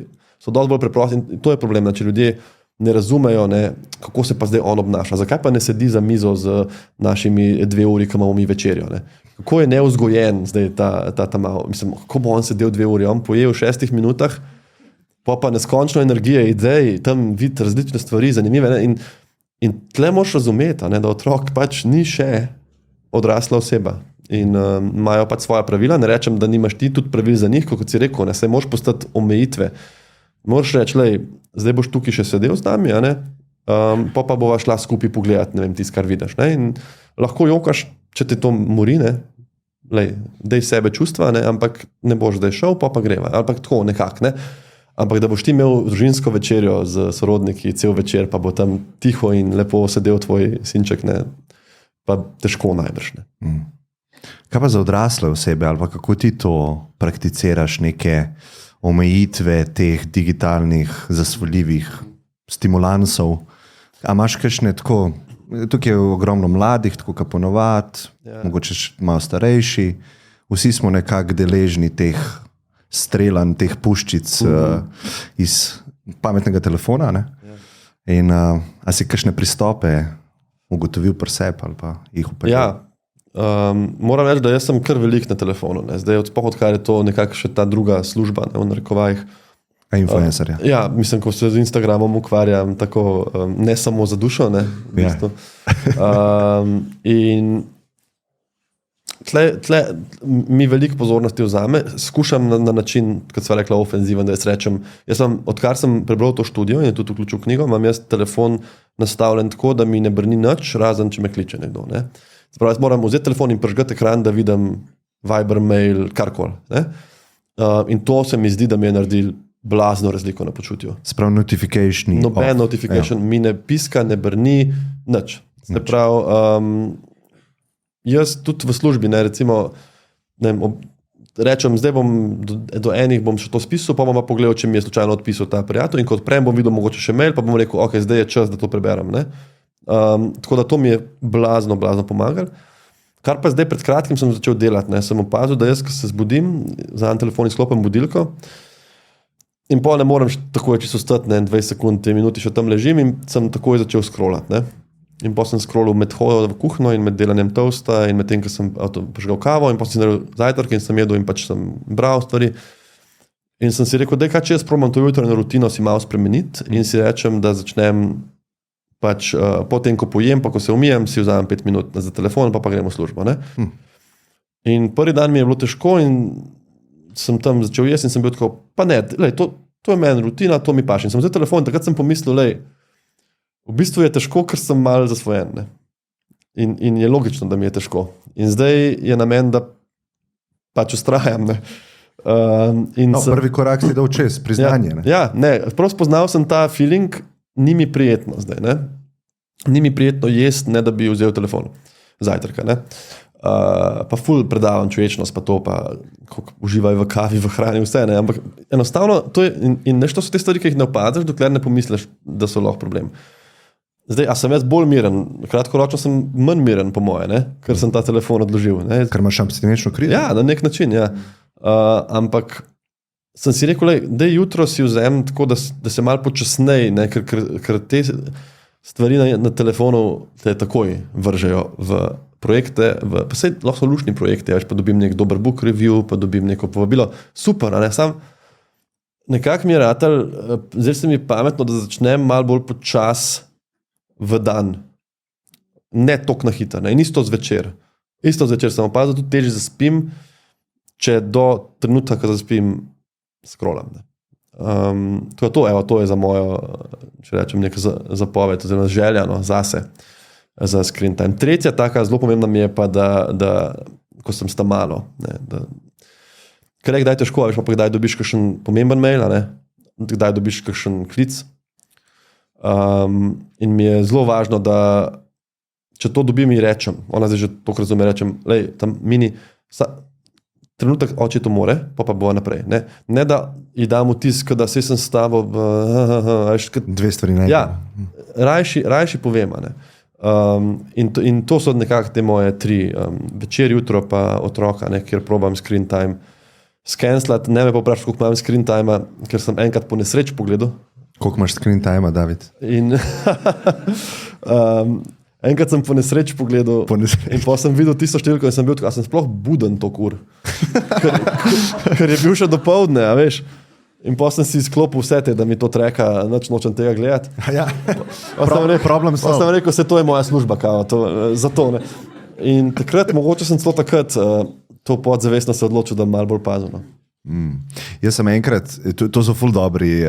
so dosti bolj preprosti in to je problem, da če ljudje ne razumejo, ne, kako se pa zdaj on obnaša. Zakaj pa ne sedi za mizo z našimi 2 uri, ko imamo mi večerjo? Ne? Kako je neuzgojen zdaj ta malo? Mislim, kako bo on sedel 2 uri? On poje v 6 minutah, pa neskončno energije, idej, tam vidi različne stvari, zanimive. Ne? In tle moraš razumeti, ne, da otrok pač ni še odrasla oseba. In imajo pač svoja pravila. Ne rečem, da nimaš ti tudi pravil za njih, kot si rekel, ne, se moraš postati omejitve. Moraš reči, lej, zdaj boš tukaj še sedel z nami, pa bova šla skupaj pogledati, ne vem, tisto, kar vidiš. Ne? In lahko jokaš, če te to mori, ne? Lej, dej sebe čustva, ne? Ampak ne boš zdaj šel, pa greva. Ampak tako nekako, ne? Ampak da boš ti imel družinsko večerjo z sorodniki cel večer, pa bo tam tiho in lepo sedel tvoj sinček, ne? Pa težko najbrž. Ne? Kaj pa za odrasle osebe, ali pa kako ti to prakticiraš, neke omejitve teh digitalnih zasvoljivih stimulansov? A imaš kakšne tako, tukaj je ogromno mladih, tako kot ponovadi, mogoče malo starejši, vsi smo nekako deležni teh strelanj, teh puščic iz pametnega telefona, ne? In a si kakšne pristope ugotovil pri sebi ali pa jih upeljal? Moram reči, da jaz sem kar velik na telefonu. Ne. Zdaj, odkar je to nekako še ta druga služba, ne, v narekovajih. Influencerja. Mislim, ko se z Instagramom ukvarjam, tako ne samo za dušo. Ne, v bistvu. In tle mi veliko pozornosti vzame. Skušam na način, kot sva rekla, ofenziven, da jaz rečem, odkar sem prebral to študijo in je tudi vključil knjigo, imam jaz telefon nastavljen tako, da mi ne brni nič, razen če me kliče nekdo. Ne. Sprav, jaz moram vzeti telefon in prižgati ekran, da vidim Viber, mail, karkoli. In to se mi zdi, da mi je naredil blazno razliko na počutju. Sprav notifikationi. Noben notification mi ne piska, ne brni, nič. Se prav, jaz tudi v službi, ne, recimo, ne vem, rečem, zdaj bom do enih bom še to spisal, pa bom pa pogledal, če mi je slučajno odpisal ta prijatelj in ko odprem, bom videl mogoče še mail, pa bom rekel, ok, zdaj je čas, da to preberem. Ne? Tako da to mi je blazno pomagalo. Kar pa zdaj pred kratkim sem začel delati, ne? Sem opazil, da jaz, ko se zbudim, za en telefon izklopim budilko In pa ne morem takoj čisto stati, 20 sekund, 2 minuti še tam ležim in sem takoj začel scrollati. Ne? In pa sem scrollal med hojo v kuhno in med delanjem toasta in med tem, ko sem požgal kavo in pa sem naredil zajtrk in sem jedel in pač sem bral stvari. In sem si rekel, da če jaz probam to jutranjo rutino si malo spremeniti in si rečem, da začnem pač potem, ko pojem, pa ko se umijem, si vzamem 5 minut za telefon, pa gremo v službo. Ne? In prvi dan mi je bilo težko in sem tam začel jesti in sem bil tako, pa ne, lej, to je meni rutina, to mi paši. In sem vzel telefon in takrat sem pomislil, lej, v bistvu je težko, ker sem mal zasvojen. Ne? In je logično, da mi je težko. In zdaj je namen, da pač ustrajam. Ne? Prvi korak si dal čez, priznanje. Prav spoznal sem ta feeling, ni mi prijetno zdaj. Ne? Ni mi prijetno jesti, ne da bi vzel telefon zajtrka. Ne? Pa ful predavam človečnost, pa to, pa uživaj v kavi, v hrani, vse. Ne? Ampak enostavno, to je, in nešto so te stvari, ki jih ne opaziš, dokler ne pomisliš, da so lahko problem. Zdaj, a sem jaz bolj miren? Kratkoročno sem manj miren, po moje, ne? Ker sem ta telefon odložil. Ne? Ker imaš abstinenčno krizo? Ja, na nek način, ja. Ampak sem si rekel, da jutro si vzem tako, da se malo počasnej, ne? Ker te stvari na telefonu te takoj vržejo v projekte, pa sej lahko so lušni projekti, pa dobim nek dober book review, pa dobim neko povabilo. Super, a ne? Sam nekako mi je ratal, zdaj se mi pametno, da začnem malo bolj počas v dan. Ne tok na hiter, ne? In isto zvečer. Isto zvečer sem opazil, tudi težje zaspim, če do trenutka, ko zaspim, scrollam. To je za mojo, če rečem, neka zapoved, oziroma želja, zase, za screen time. Tretja taka zelo pomembna mi je pa, da ko sem sta malo, ker kdaj težko, veš pa kdaj dobiš kakšen pomemben mail, ne? Kdaj dobiš kakšen klic. In mi je zelo važno, da če to dobim in rečem, ona zdaj že toliko razume, rečem, lej, tam mini, trenutek oči to more, pa bo naprej. Ne da ji dam vtis, da se sem stavo dve stvari ne. Ja, rajši povem. In to so nekako te moje 3, večer, jutro pa otroka, kjer probam screen time skenslati. Ne me pa vprašati, koliko imam screen time, ker sem enkrat po nesreč pogledal. Koliko imaš screen time, David? Enkrat sem po nesreč pogledal in pa sem videl tisto številko in sem bil tako, a sem sploh buden to kur. Ker je bil še dopoldne, a veš. In pa sem si izklopil vse te, da mi to treka, nočem tega gledati. Ja, problem so. Pa sem rekel, se to je moja služba, kao, zato. Ne. In takrat, mogoče sem celo takrat to podzavestno se odločil, da malo bolj pazim. Jaz sem enkrat, to so ful dobri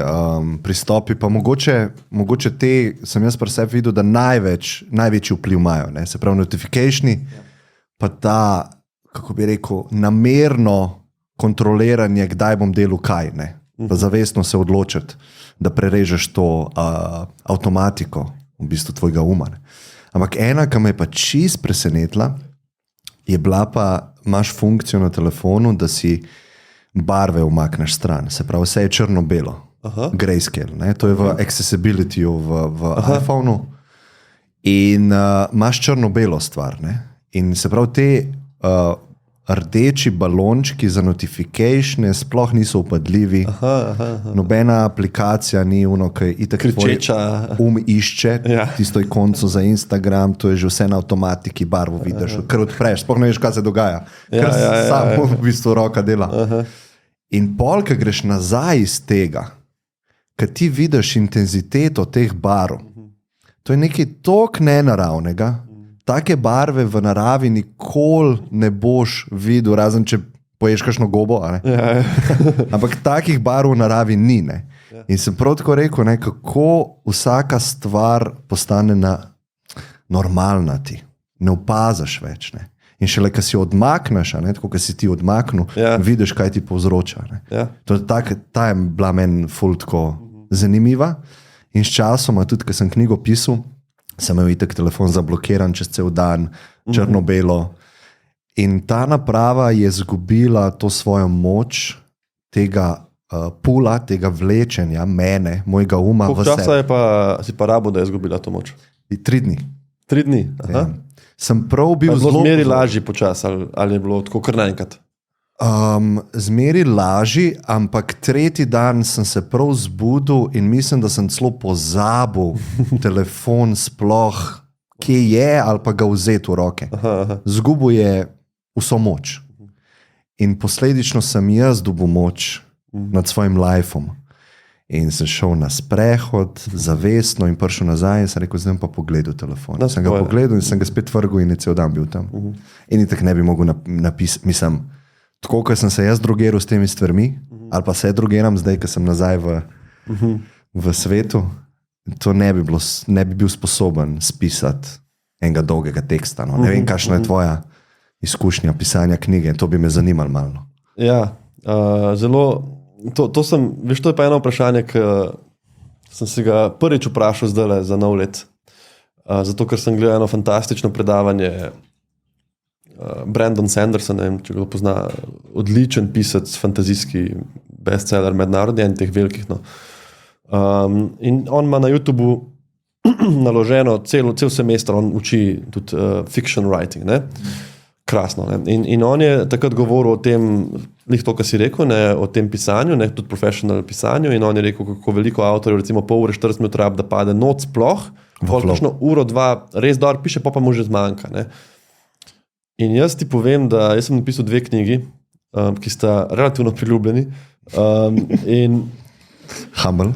pristopi, pa mogoče te sem jaz pri sebi videl, da največji vpliv imajo, ne? Se pravi notificationi, pa ta, kako bi rekel, namerno kontroliranje, kdaj bom delal kaj, ne? Pa zavestno se odločiti, da prerežeš to avtomatiko v bistvu tvojega uma. Ne? Ampak ena, ki me je pa čist presenetila, je bila pa, imaš funkcijo na telefonu, da si barve umakneš stran, se pravi, vse je črno-belo, grayscale, ne? To je v accessibility-u v iPhonu in imaš črno-belo stvar, ne? In se pravi, te rdeči balončki za notificatione sploh niso upadljivi, nobena aplikacija ni ono, ki itak tvoj išče, tisto ikonco za Instagram, to je že vse na avtomatiki, barvo vidiš, kar odpreš, sploh ne veš, kaj se dogaja, ker samo v bistvu roka dela. In pol, ko greš nazaj iz tega, ko ti vidiš intenziteto teh barv, to je nekaj toliko nenaravnega, take barve v naravi nikoli ne boš videl, razen če poješ kakšno gobo, a ne? Ampak takih barv v naravi ni, ne? In sem prav tako rekel, ne, kako vsaka stvar postane normalna ti, ne opazaš več, ne? In šele, ko si odmakneš, tako, ko si ti odmaknil, vidiš, kaj ti povzroča. Ta je bila meni ful tako zanimiva in s časoma, tudi ko sem knjigo pisal, sem imel itak telefon zablokiran čez cel dan, črno-belo. In ta naprava je izgubila to svojo moč tega pula, tega vlečenja mene, mojega uma v sebe. Koliko časa si pa rabo, da je izgubila to moč? 3 dni. 3 dni? Aha. Sem prav bil zelo... Zmeri lažji počas, ali je bilo tako kar naenkrat? Zmeri laži, ampak tretji dan sem se prav zbudil in mislim, da sem celo pozabil telefon sploh, kje je ali pa ga vzeti v roke. Zgubil je vso moč. In posledično sem jaz dobil moč nad svojim lifeom. In sem šel na sprehod, zavestno in prišel nazaj in sem rekel, zdaj pa pogledal telefon. Sem ga pogledal in sem ga spet vrgel in je cel dan bil tam. In tako ne bi mogel napisati, mislim, tako, ko sem se jaz drogeral s temi stvarmi, ali pa se drogeram zdaj, ko sem nazaj v svetu, to ne bi bil sposoben spisati enega dolgega teksta. No. Ne vem, kakšna je tvoja izkušnja pisanja knjige, to bi me zanimalo malo. Ja, zelo, to je pa eno vprašanje, ki sem si ga prvič vprašal zdaj za nov let. Zato, ker sem gledal eno fantastično predavanje Brandon Sanderson, ne vem, če ga pozna, odličen pisec, fantazijski bestseller, mednarodni, en teh velikih. No. In on ima na YouTubeu naloženo cel semester, on uči tudi fiction writing, ne? Krasno. Ne? In on je takrat govoril o tem, lih to, kar si rekel, ne? O tem pisanju, ne? Tudi professional pisanju, in on je rekel, kako veliko avtorjev, recimo pol ure, 40 minut rab, da pade noč sploh, kakšno uro, dva, res dobro piše, pa mu že zmanjka. Ne? In jaz ti povem, da jaz sem napisal 2 knjigi, ki sta relativno priljubljeni. Humble.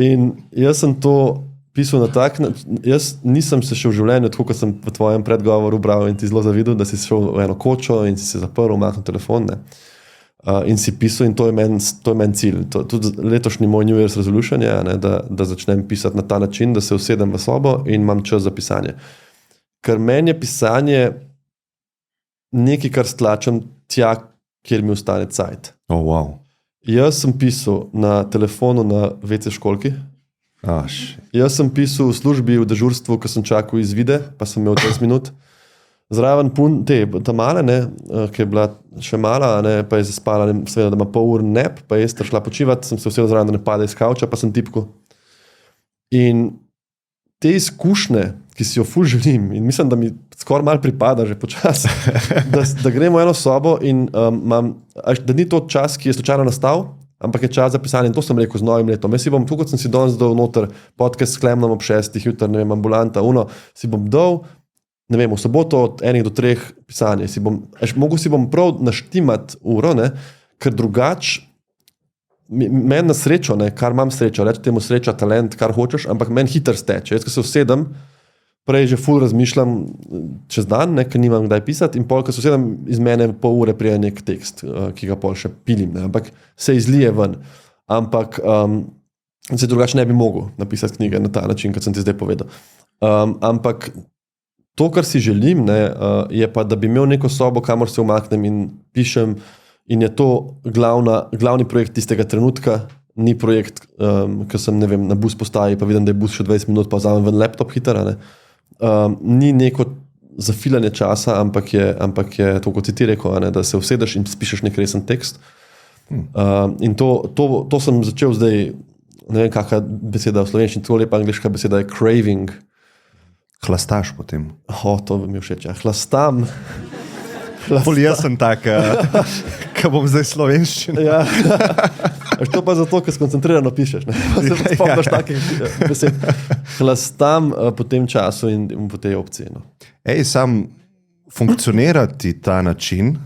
In jaz sem to pisal na tak način, jaz nisem se še v življenju, tako kot sem v tvojem predgovoru bral in ti zelo zavidel, da si šel v eno kočo in si se zaprl, umaknil telefon, ne? In si pisal in to je meni cilj. Tudi letošnji moj New Year's resolution je, ne, da začnem pisati na ta način, da se usedem v sobo in imam čas za pisanje. Ker meni je pisanje nekaj, kar stlačem tja, kjer mi ostane cajt. Oh, wow. Jaz sem pisal na telefonu na WC školki. Jaz sem pisal v službi v dežurstvu, ko sem čakal izvide, pa sem imel 20 minut. Zraven ta mala, ne, ki je bila še mala, ne, pa je zaspala, ne, seveda, da ima pol ur nep, pa je šla počivati, sem se vsel zraven, da ne pade iz kavča, pa sem tipko. In te izkušnje, ki si jo ful želim, in mislim, da mi skoraj malo pripada že počasi, da gremo v eno sobo in da ni to čas, ki je slučajno nastal, ampak je čas za pisanje. In to sem rekel z novim letom. Jaz si bom, kot sem si danes dal noter podcast s Klemnom ob 6, jutri, ne vem, ambulanta, si bom dal, ne vem, v soboto od 1 do 3 pisanje. Mogel si bom prav naštimati uro, ne, ker drugače meni na srečo, ne, kar imam srečo, reči temu sreča, talent, kar hočeš, ampak meni hiter steče. Jaz, ko se usedem, prej že ful razmišljam čez dan, ne, ker nimam kdaj pisati, in pol, ko se usedem, iz mene pol ure prije nek tekst, ki ga pol še pilim, ne, ampak se izlije ven. Ampak se drugače ne bi mogel napisati knjige na ta način, kot sem ti zdaj povedal. Ampak to, kar si želim, ne, je pa, da bi imel neko sobo, kamor se umaknem in pišem, in je to glavni projekt tistega trenutka, ni projekt, ko sem, ne vem, na bus postaji, pa vidim, da je bus še 20 minut, pa vzamem ven laptop hitro, ne. Ni neko zafilanje časa, ampak je to, kot si ti rekel, ne, da se usedeš in spišeš nek resen tekst. In to sem začel zdaj, ne vem, kakšna beseda v slovenščini, tako lepa angliška beseda je craving. Hlastaš potem. To mi je všeč, ja. Hlastam. Pol jaz sem tak, ko bom zdaj slovenščina. Ja. To pa zato, ker skoncentrirano pišeš. Ne? Pa se spomniš takih besed. Hlastam po tem času in po tej opciji. No. Sam funkcionirati ta način.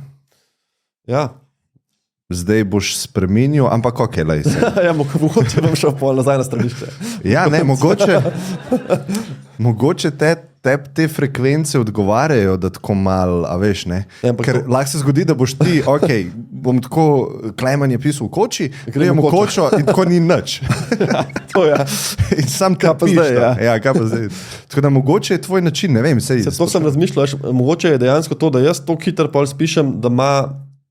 Ja. Zdaj boš spremenil, ampak ok, lej se. Ja, mogoče bom šel pol nazaj na stranišče. Ja, ne, mogoče te frekvence odgovarjajo, da tako malo, a veš, ne. Ja, ker lahko se zgodi, da boš ti, ok, bom tako, Klemen je pisal v koči, gremo v kočo in tako ni nič. Ja, to ja. In sam kaj pa zdaj, ja. Ja, kaj pa zdaj. Tako da mogoče je tvoj način, ne vem. To sem razmišljal, mogoče je dejansko to, da jaz to hitro pol spišem, da ima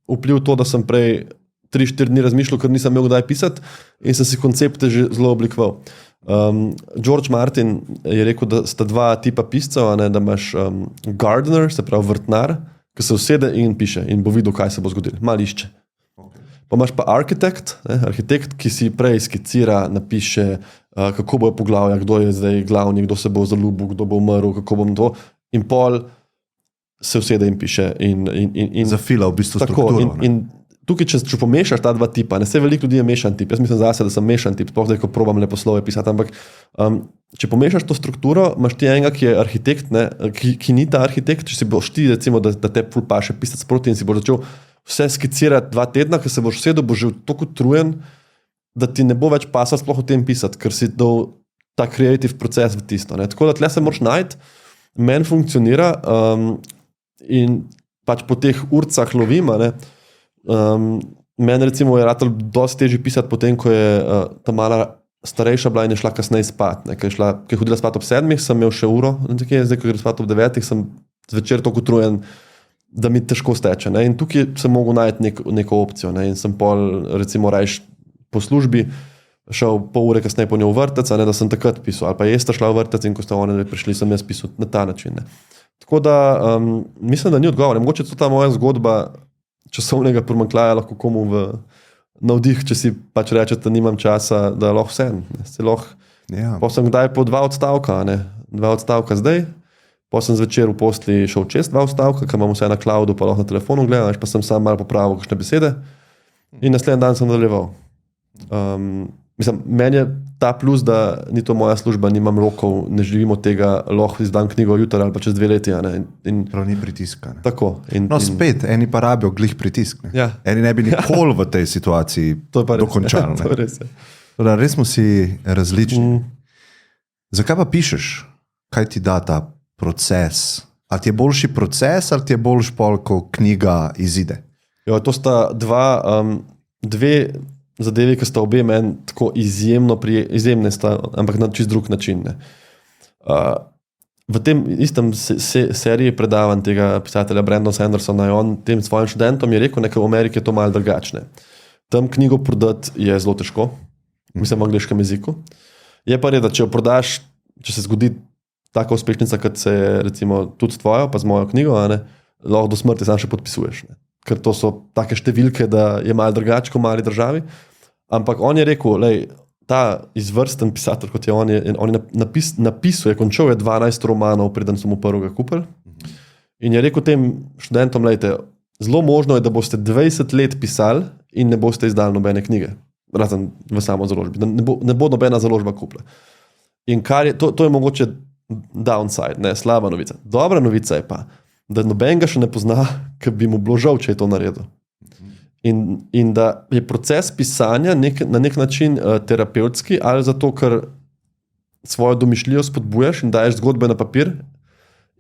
vpliv to, da sem prej 3-4 dni razmišljal, ker nisem imel kdaj pisati in sem si koncepte že zelo oblikoval. George Martin je rekel, da sta 2 tipa piscev, ne, da imaš gardener, se pravi vrtnar, ki se usede in piše in bo videl, kaj se bo zgodilo. Malo išče. Pa imaš pa architekt, ki si prej skicira, napiše, kako bojo poglavja, kdo je zdaj glavni, kdo se bo zaljubil, kdo bo umrl, kako bom to. In pol se usede in piše. Zafila v bistvu tako, strukturo. in tukaj, če pomešaš ta dva tipa, ne se veliko ljudi je mešan tip. Jaz mislim zase, da sem mešan tip, sploh zdaj, ko probam leposlove pisati, ampak če pomešaš to strukturo, imaš ti enega, ki je arhitekt, ne, ki ni ta arhitekt, če si boš ti, recimo, da te ful paše pisati sproti in si boš začel vse skicirati 2 tedna, ker se boš usedel, boš že toliko utrujen, da ti ne bo več pasal sploh o tem pisati, ker si dal ta kreativ proces v tisto. Ne. Tako da tle se moraš najti, meni funkcionira in pač po teh urcah lovim, ne. Meni recimo je ratalo dosti težje pisati potem, ko je ta mala starejša bila in je šla kasneje spat. Ker je hodila spat ob 7, sem imel še uro, zdaj, ko gre spat ob 9, sem zvečer toliko utrujen, da mi težko steče. Ne? In tukaj sem mogel najti neko opcijo. Ne? In sem pol, recimo, rajš po službi šel pol ure kasneje po njo v vrtec, ne, da sem takrat pisal. Ali pa je sta šla v vrtec in ko ste one prišli, sem jaz pisal na ta način. Ne? Tako da mislim, da ni odgovor. Mogoče to ta moja zgodba časovnega primanjkljaja lahko komu v navdih, če si pač rečete, da nimam časa, da lahko vsem. Pa sem kdaj po 2 odstavka, ne? 2 odstavka zdaj, pa sem zvečer v posli šel čez 2 odstavka, ker imam vse na cloudu, pa lahko na telefonu gledam, pa sem sam malo popravil kakšne besede in naslednji dan sem nadaljeval. Mislim, meni je ta plus, da ni to moja služba, nimam rokov, ne živim od tega, lahko izdam knjigo jutri ali pa čez 2 leti. Prav ni pritiska. Ne? Tako. Spet, eni pa rabijo glih pritisk. Ne? Ja. Eni ne bi nikoli v tej situaciji dokončali. To je res. Res smo si različni. Zakaj pa pišeš? Kaj ti da ta proces? Ali ti je boljši proces, ali ti je boljši pol, ko knjiga izide? Jo, to sta dve zadevi, ki sta obe meni tako izjemne sta, ampak na čist drug način. Ne. V tem istem seriji predavanj tega pisatelja Brandon Sandersona je on tem svojim študentom je rekel, nekaj v Ameriki je to malo drugačne. Tam knjigo prodati je zelo težko, mislim v angliškem jeziku. Je pa res, da če jo prodaš, če se zgodi taka uspešnica, kot se je recimo tudi s tvojo, pa z mojo knjigo, ne, lahko do smrti sam še podpisuješ. Ne. Ker to so take številke, da je malo drugače kot v mali državi. Ampak on je rekel, lej, ta izvrsten pisatelj, kot je on je napisal, je končal 12 romanov, preden so mu prvega kupili. In je rekel tem študentom, lejte, zelo možno je, da boste 20 let pisali in ne boste izdali nobene knjige, razen v samo založbi. Ne bo nobena založba kupila. In to je mogoče downside, ne, slaba novica. Dobra novica je pa, da nobenega še ne pozna, ki bi mu bilo žal, če je to naredil. In da je proces pisanja na nek način terapevtski, ali zato, ker svojo domišljijo spodbujaš in daješ zgodbe na papir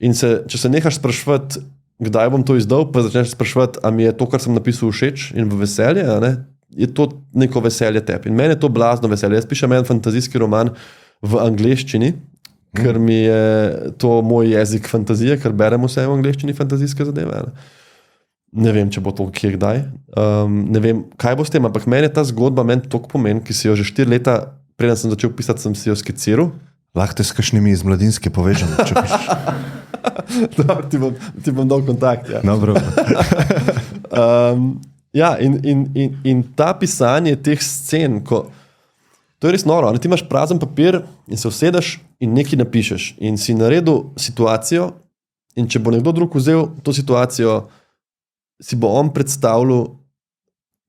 in če se nehaš spraševati, kdaj bom to izdal, pa začneš spraševati, a mi je to, kar sem napisal, všeč in v veselje, ne, je to neko veselje tebi. In meni je to blazno veselje. Jaz pišem en fantazijski roman v angleščini, ker mi je to moj jezik fantazije, ker berem vse v angleščini fantazijske zadeve. Ne vem, če bo to kje kdaj. Ne vem, kaj bo s tem, ampak meni je ta zgodba toliko pomen, ki si jo že 4 leta, preden sem začel pisati, sem si jo skiciral. Lahko te s kakšnimi iz mladinske povežem, če pišeš. Ti bom dal kontakt. Ja. Dobro. Ja, in ta pisanje teh scen, to je res noro. Ti imaš prazen papir in se usedeš in nekaj napišeš. In si naredil situacijo in če bo nekdo drug vzel to situacijo, si bo on predstavljal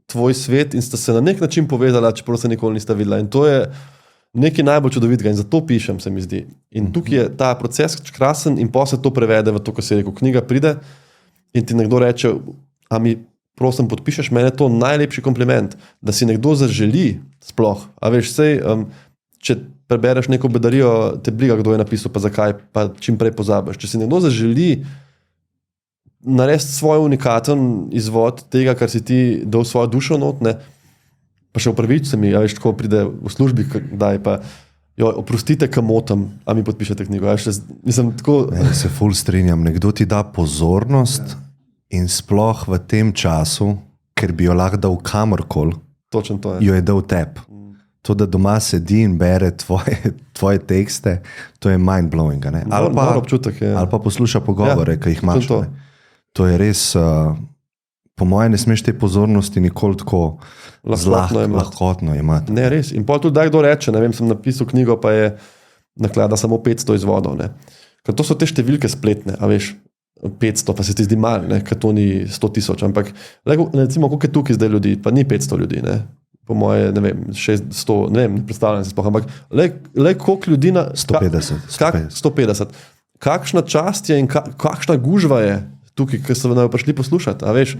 tvoj svet in sta se na nek način povezala, čeprav se nikoli nista videla. In to je nekaj najbolj čudovitega in zato pišem, se mi zdi. In tukaj je ta proces krasen in pa se to prevede v to, ko si rekel, knjiga pride in ti nekdo reče, a mi prosim podpišeš, meni je to najlepši kompliment, da si nekdo zaželi sploh. A veš, sej, če prebereš neko bedarijo, te briga, kdo je napisal, pa zakaj, pa čim prej pozabiš. Če si nekdo zaželi narediti svoj unikaten izvod tega, kar si ti dal svojo dušo not, ne, pa še upravič se mi, a veš, tako pride v službi, kdaj pa, jo, oprostite, kam motam, a mi podpišete knjigo. Mislim, tako... Se ful strinjam, nekdo ti da pozornost in sploh v tem času, ker bi jo lahko dal kamorkoli, jo je dal tep. To, da doma sedi in bere tvoje tekste, to je mind-blowing. Ali pa posluša pogovore, ki jih imaš. To je res, po mojem, ne smeš te pozornosti nikoli tako lahkotno imati. Ne, res. In potem tudi kdo reče, ne vem, sem napisal knjigo, pa je naklada samo 500 izvodov. Ne. Ker to so te številke spletne, a veš. 500, pa se ti zdi malo, ker to ni 100,000. Ampak recimo, koliko je tukaj zdaj ljudi, pa ni 500 ljudi, ne? Po moje, ne vem, 600, ne vem, ne predstavljam se sploh, ampak le koliko ljudi na... 150. Kakšna čast je in kakšna gužva je tukaj, ki so nam prišli poslušati, a veš?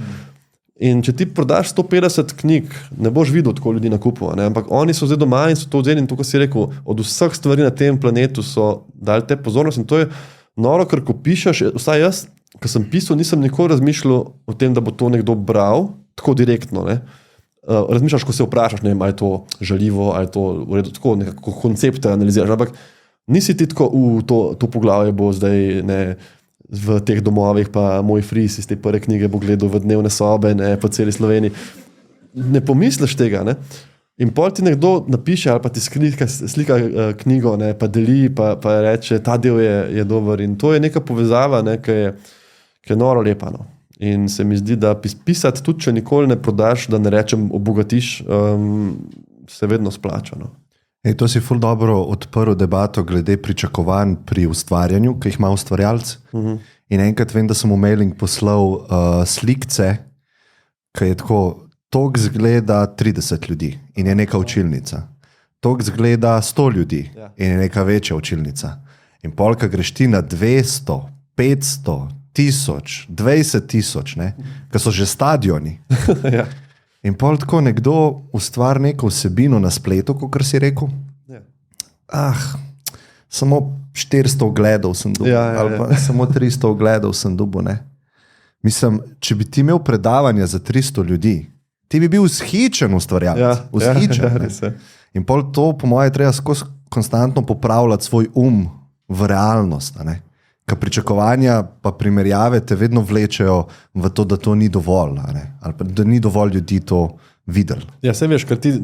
In če ti prodaš 150 knjig, ne boš videl, tako ljudi nakupov, ampak oni so zdaj doma in so to vzeli in to, kar si rekel, od vseh stvari na tem planetu so dali te pozornost in to je noro, ker ko pišeš, vsaj jaz, ko sem pisal, nisem nikoli razmišljal o tem, da bo to nekdo bral, tako direktno, ne. Razmišljaš, ko se vprašaš, ne vem, ali je to žaljivo, ali je to v redu, tako nekako koncepte analiziraš, ampak nisi ti tako, to poglavje bo zdaj, ne, v teh domovih, pa moj fris iz te prve knjige bo gledal v dnevne sobe, ne, po celi Sloveniji. Ne pomisliš tega, ne. In pol ti nekdo napiše ali pa ti slika knjigo, ne, pa deli, pa reče, ta del je dober. In to je neka povezava, ne, ki je noro lepa. No. In se mi zdi, da pisati tudi, če nikoli ne prodaš, da ne rečem obogatiš, se vedno splača. No. To si ful dobro odprl debato glede pričakovanj pri ustvarjanju, ki jih ima ustvarjalec. In enkrat vem, da sem v mailing poslal slikce, ki je tako, tok zgleda 30 ljudi in je neka učilnica. Tok zgleda 100 ljudi in je neka večja učilnica. In polka greš ti na 200, 500, 1000, 20,000, ki so že stadioni. Ja. In pol tako nekdo ustvari neko vsebino na spletu, kot si rekel. Ja. Samo 400 ogledov sem dobil, ali pa samo 300 ogledov sem dobil. Ne? Mislim, če bi ti imel predavanje za 300 ljudi, ti bi bil vzhičen ustvarjalec. Ja. In pol to, po moje, treba skozi konstantno popravljati svoj v realnost. Ker pričakovanja pa primerjave te vedno vlečejo v to, da to ni dovolj, ali pa da ni dovolj ljudi to videli. Ja, se veš, ker ti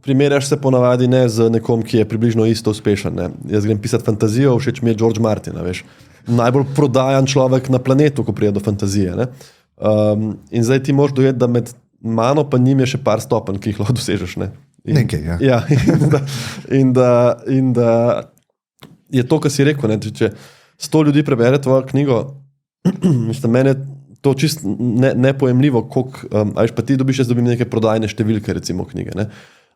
primerjaš se ponavadi ne z nekom, ki je približno isto uspešen. Ne. Jaz grem pisati fantazijo, všeč mi je George Martin, veš. Najbolj prodajan človek na planetu, ko prije do fantazije. Ne. In zdaj ti moraš dojeti, da med mano pa njim je še par stopenj, ki jih lahko dosežeš. Ne. Nekaj, ja. In da je to, kar si rekel, ne, če 100 ljudi prebere tvojo knjigo, mislim, meni je to čist nepojemljivo, koliko, pa ti dobiš, jaz dobim neke prodajne številke, recimo knjige, ne?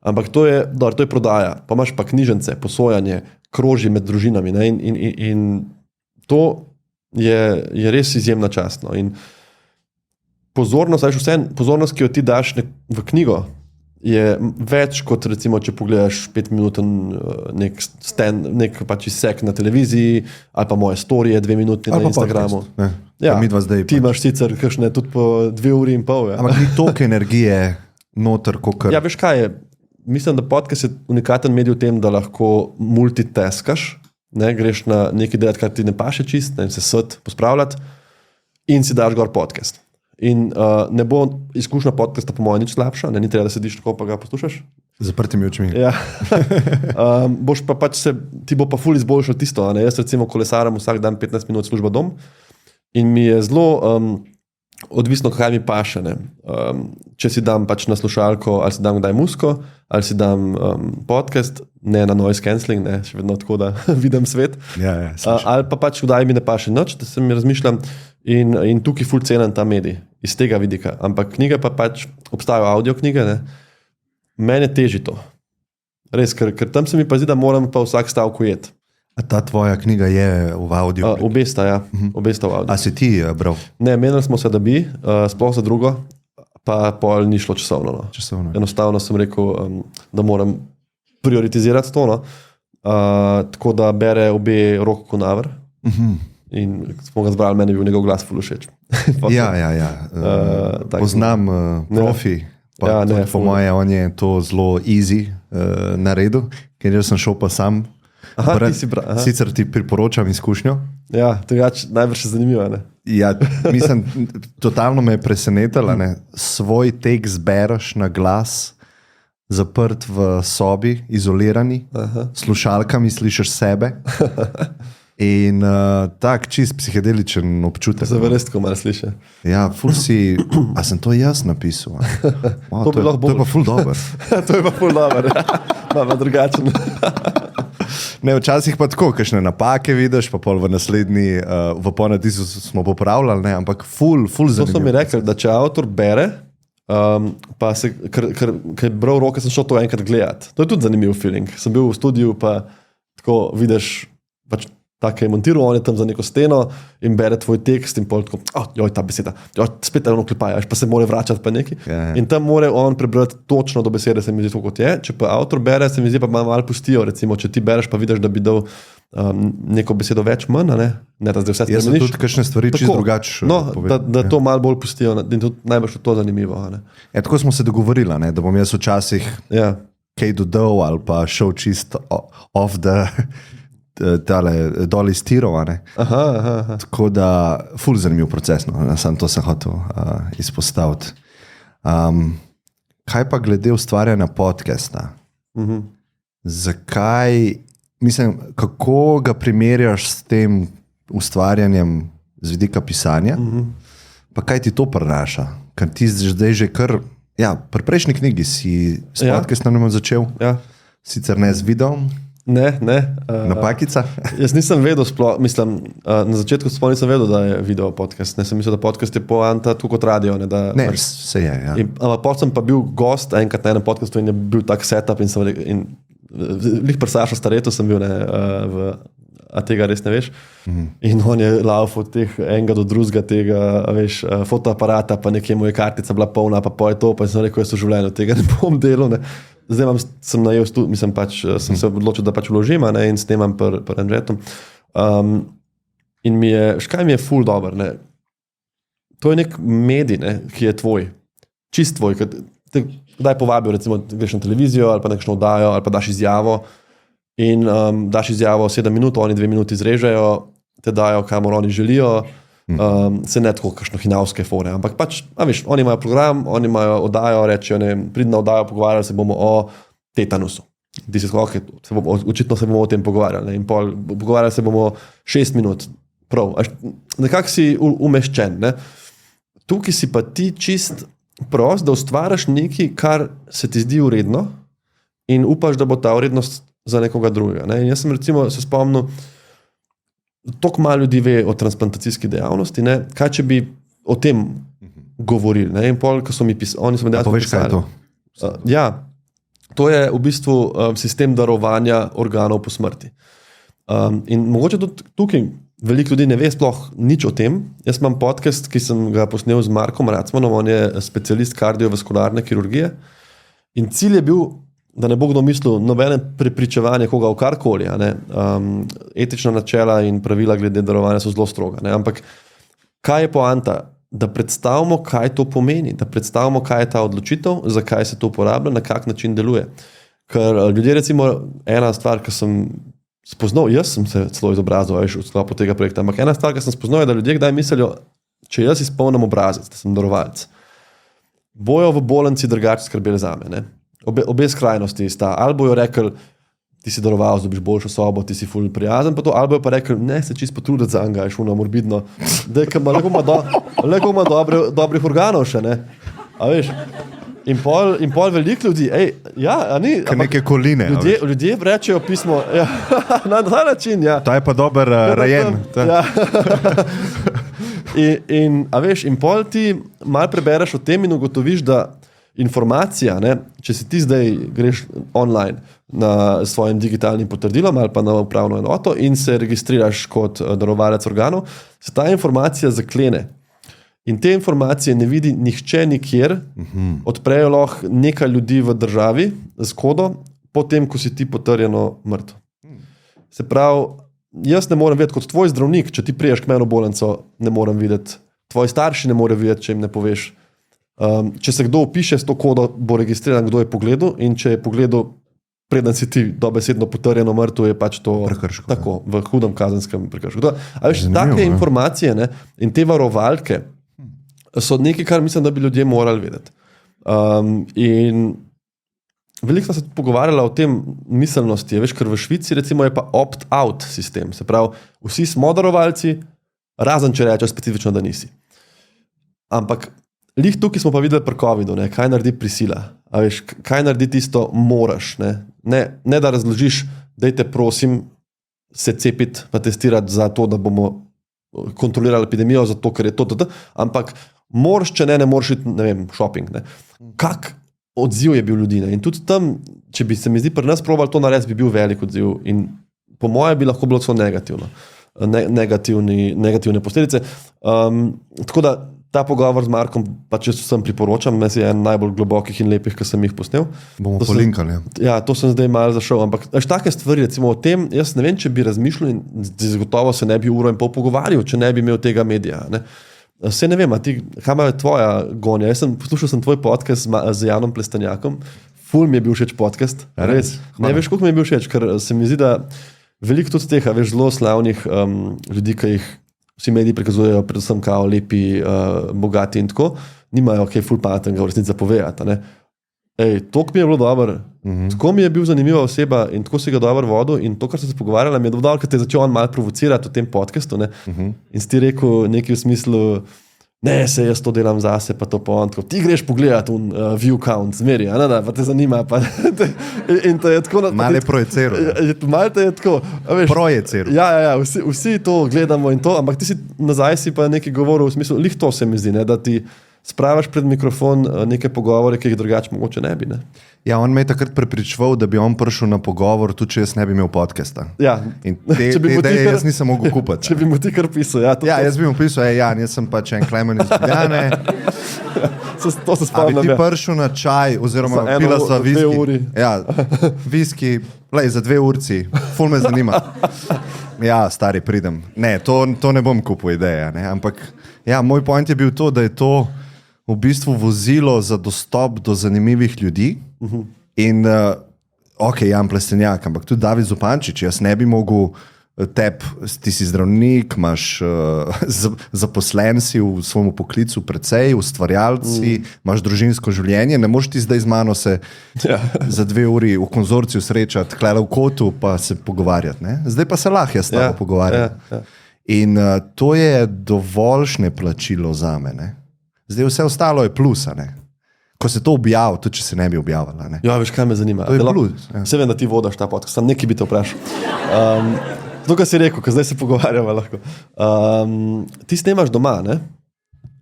Ampak to je prodaja, pa imaš pa knjižence, posojanje, kroži med družinami, ne? In to je res izjemna čast. No? In pozornost, ki jo ti daš v knjigo, je več kot recimo, če pogledaš 5-minuten nek pač izsek na televiziji, ali pa moje storije 2-minutni na Instagramu. Ja, ti imaš sicer kakšne tudi po 2,5 ure. Ja. Ampak ni toliko energije noter, kakor... Ja, veš kaj je? Mislim, da podcast je unikaten medij v tem, da lahko multitaskaš, ne? Greš na neki delati, kar ti ne paše čist, ne? Se pospravljati in si daš gor podcast. In ne bo izkušnja podcasta po mojem nič slabša, ni treba, da sediš tako pa ga poslušaš. Zaprtimi očmi. Ja. Boš pa pač ti bo pa ful izboljšal tisto. Ne? Jaz recimo kolesaram vsak dan 15 minut služba dom in mi je zelo odvisno, kaj mi paše. Ne? Če si dam pač na slušalko, ali si dam kdaj muziko, ali si dam podcast, ne na noise cancelling, ne? Še vedno tako, da vidim svet. Ja, ali pa pač kdaj mi ne paše noč, da se mi razmišljam in tukaj ful cenem ta medij iz tega vidika. Ampak knjige pa pač obstajajo audio knjige, ne? Mene teži to. Res, ker tam se mi pa zdi, da moram pa vsak stavek ujeti. A ta tvoja knjiga je v audio? Obesta, ja. Obesta v audio. A si ti bral? Ne, menili smo se, da bi, sploh za drugo, pa pol ni šlo časovno. No. Časovno. Enostavno sem rekel, da moram prioritizirati to, no. Tako da bere obe Roko Kunaver. In smo ga zbrali, meni je bil njegov glas ful všeč. Ja. Poznam profi, pa po moje on je to zelo easy naredil, ker jaz sem šel pa sam. Sicer ti priporočam izkušnjo. Ja, drugače najbrž je zanimivo, ne? Ja, mislim, totalno me je presenetilo, ne? Svoj tekst bereš na glas, zaprt v sobi, izolirani, slušalkami slišiš sebe. In tak čist psihedeličen občutek. Se res tako malo sliši. Ja, ful si, a sem to jaz napisal? To je pa ful dober. To je pa ful dober, malo drugačen. Ne, včasih pa tako, kakšne napake vidiš, pa pol v naslednji, v ponatisu smo popravljali, ne, ampak ful zanimivo. To so mi rekli, da če avtor bere, pa se, ker je bral roke, sem šel to enkrat gledati. To je tudi zanimiv feeling. Sem bil v studiu, pa tako vidiš, pač tako je montiral, on je tam za neko steno in bere tvoj tekst in pol tako, joj, ta beseda, spet eno klipajaš, pa se mora vračati pa neki. In tam mora on prebrati točno do besede, se mi zdi to, kot je. Če pa avtor bere, se mi zdi pa malo pustijo, recimo, če ti bereš, pa vidiš, da bi dal neko besedo več manj, ne da zdaj vse spremeniš. Jaz sem tudi kakšne stvari čisto drugače. No, da to malo bolj pustijo in tudi najbolj to zanimivo. Tako smo se dogovorili, da bom jaz včasih kaj dodal ali pa šel čist off the dol iz tirova. Tako da, ful zanimiv proces, sam to sem hotel izpostaviti. Kaj pa glede ustvarjanja podcasta? Zakaj, mislim, kako ga primerjaš s tem ustvarjanjem z vidika pisanja? Pa kaj ti to prinaša? Ker ti zdaj že kar, pri prejšnji knjigi si s podcastom začel, sicer ne z videom, Ne. Napakica? Jaz nisem vedel, mislim, na začetku sploh nisem vedel, da je video podcast. Ne sem mislil, da podcast je poanta tako kot radio. Ne, se je, ja. Ampak potem sem pa bil gost enkrat na enem podcastu in je bil tak setup in sem lih pri Sašo Staretu sem bil, a tega res ne veš. In on je lauf od teh enega do drugega tega, veš, fotoaparata, pa nekje mu je kartica bila polna, pa je to, pa sem rekel, jaz v življenju tega ne bom delal, Zdaj sem najel, mislim sem se odločil, da vložim in snemam pri Andretu. In škaj mi je ful dober. To je nek medij, ki je tvoj, čist tvoj. Kdaj povabijo, recimo, greš na televizijo ali pa nekšno oddajo ali pa daš izjavo in daš izjavo 7 minut, oni 2 minuti izrežejo, te dajo, kamor oni želijo. Se ne tako kakšno hinavske fore, ampak pač, veš, oni imajo program, oni imajo oddajo, rečejo, pridem na oddajo, pogovarjali se bomo o tetanusu. Ti se tako, očitno se bomo o tem pogovarjali. In pogovarjali se bomo 6 minut. Prav, nekako si umeščen. Tukaj si pa ti čist prost, da ustvaraš nekaj, kar se ti zdi uredno in upaš, da bo ta urednost za nekoga drugega. In jaz sem recimo se spomnil, toliko malo ljudi ve o transplantacijski dejavnosti, kaj če bi o tem govorili. In pol, ko so mi oni so mi dejansko poveš, kaj je to? To je v bistvu sistem darovanja organov po smrti. In mogoče tudi tukaj veliko ljudi ne ve sploh nič o tem. Jaz imam podcast, ki sem ga posnel z Markom Racmanom, on je specialist kardiovaskularne kirurgije. In cilj je bil, da ne bo kdo mislil, nobene prepričevanje koga v karkoli. Etična načela in pravila glede darovanja so zelo stroga. Ampak kaj je poanta? Da predstavimo, kaj to pomeni, da predstavimo, kaj je ta odločitev, zakaj se to uporablja, na kak način deluje. Ker ljudje, recimo, ena stvar, ki sem spoznal, jaz sem se celo izobrazil v sklopu tega projekta, ampak ena stvar, ki sem spoznal, je, da ljudje kdaj mislijo, če jaz izpolnim obrazec, da sem darovalec, bojo v bolnici drugače skrbeli zame. Obe skrajnosti sta, ali bojo rekli, ti si daroval, dobiš boljšo sobo, ti si ful prijazen, pa to, ali bojo pa rekli, ne, se čist potruditi za njega, je šuno morbidno, da lahko ima dobrih organov še, a veš. In pol veliko ljudi, neke koline. Ljudje vrečejo pismo, na ta način, To je pa dober rajen. In pol ti malo prebereš o tem in ugotoviš, da informacija, če si ti zdaj greš online na svojim digitalnim potrdilom ali pa na upravno enoto in se registriraš kot darovalec organov, se ta informacija zaklene. In te informacije ne vidi nihče nikjer, odprejo lahko nekaj ljudi v državi z kodo, potem, ko si ti potrjeno mrtev. Se pravi, jaz ne morem videti kot tvoj zdravnik, če ti priješ k meni v bolnico, ne morem videti. Tvoji starši ne morejo videti, če jim ne poveš. Če se kdo opiše s to kodo, bo registriran, kdo je pogledal, in če je pogledal, preden si ti dobesedno potrjeno mrtev, je pač to prekrško, tako, v hudem kazenskem prekršku. Take informacije in te varovalke so nekaj, kar mislim, da bi ljudje morali vedeti. In veliko smo se pogovarjali o tem miselnosti, veš, ker v Švici recimo je pa opt-out sistem, se pravi, vsi smo darovalci, razen če rečeš specifično, da nisi. Ampak Lih tukaj smo pa videli pri COVID-u, kaj naredi prisila. A veš, kaj naredi tisto moraš. Ne da razložiš, dajte prosim se cepiti pa testirati za to, da bomo kontrolirali epidemijo, zato ker je to, ampak moraš, če ne moreš iti, ne vem, shopping. Kak odziv je bil ljudi. In tudi tam, če bi se mi zdi pri nas probali to narediti, bi bil velik odziv. In po moje bi lahko bilo celo negativno. Negativne posledice. Tako da ta pogovor z Markom, pa če sem priporočam, meni je en najbolj globokih in lepih, ki sem jih posnel. Bomo polinkali. Ja, to sem zdaj malo zašel, ampak take stvari, recimo o tem, jaz ne vem, če bi razmišljal in zagotovo se ne bi uro in pol pogovarjal, če ne bi imel tega medija. Vse ne vem, kaj je tvoja gonja? Poslušal sem tvoj podcast z Janom Plestenjakom, ful mi je bil všeč podcast. Res. Ne veš, koliko mi je bil všeč, ker se mi zdi, da veliko tudi teh, veš, zelo slavnih ljudi, ki jih vsi mediji prikazujejo, predvsem kao lepi, bogati in tako, nimajo kaj ful pametnega v resnici zapovedati. Tok mi je bilo dobro, tako mi je bil zanimiva oseba in tako si ga dobro vodil in to, kar sem se pogovarjala, mi je dobro, ker te je začel on malo provocirati v tem podcastu in si ti rekel nekaj v smislu, ne, se jaz to delam zase, pa to pa on, tako, ti greš pogledati view count, zmeri, pa te zanima. In to je tako... Male projeciral. Malo te je tako. Projeciral. Ja, vsi to gledamo in to, ampak ti si nazaj si pa nekaj govoril v smislu, lih to se mi zdi, da ti spravaš pred mikrofon neke pogovore, ki jih drugače mogoče ne bi. Ja, on me je takrat prepričval, da bi on prišel na pogovor, tudi če jaz ne bi imel podcasta. Ja. In te ideje jaz nisem mogel kupiti. Če bi mu ti kar pisal. Jaz bi mu pisal, Jan, jaz sem pač en Klemen iz Ljubljane. To se spomnim. Bi ti prišel na čaj, oziroma pila sva viski. Ja, viski, za 2 urci, ful me zanima. Ja, stari, pridem. Ne, to ne bom kupil ideje, ampak ja, moj point je bil to, da je to v bistvu vozilo za dostop do zanimivih ljudi in Jan Plestenjak, ampak tudi David Zupančič, jaz ne bi mogel ti si zdravnik, imaš zaposlen si v svojem poklicu precej, ustvarjalci, imaš družinsko življenje, ne moreš ti zdaj z mano se za 2 uri v konzorciju srečati, klele v kotu pa se pogovarjati. Zdaj pa se lahko jaz s tabo pogovarjam. In to je dovoljšne plačilo za me. Zdaj vse ostalo je plusa, ko se to objavi, tudi če se ne bi objavila. Ja, veš, kaj me zanima. To je plus. Se vem, da ti vodaš ta podcast, sam nekaj bi te vprašal. To, kar si rekel, ko zdaj se pogovarjamo lahko. Ti snemaš doma, ne?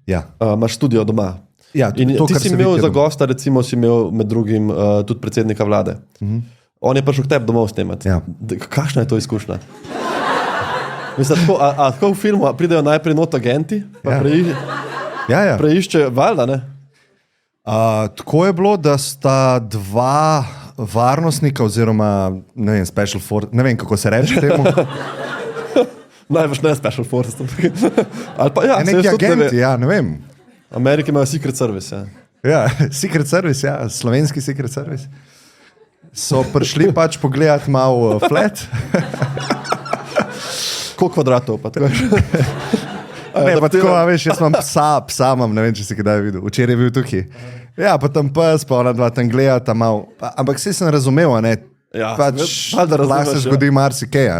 Ja. Imaš studio doma. Ja, in ti si imel za gosta, recimo si imel med drugim tudi predsednika vlade. On je prišel k tebi domov snemati. Ja. Kakšna je to izkušnja? Mislim, tako v filmu pridejo najprej not agenti, pa preišče valjda, ne? Tako je bilo, da sta 2 varnostnika oziroma, ne vem, special force, ne vem, kako se reče temu. Največ ne special force. Ali pa ja, neki agenti, ne vem. Ameriki imajo secret service, Ja, secret service, slovenski secret service. So prišli pač pogledati malo flat. Koliko kvadratov pa tako? Ne, pa tako, veš, jaz imam psa imam, ne vem, če si kdaj videl. Včeraj je bil tukaj. Ja, pa tam pes, pa ona 2 tam gledata malo. Ampak vse sem razumel, pač lahko se zgodi marsikaj,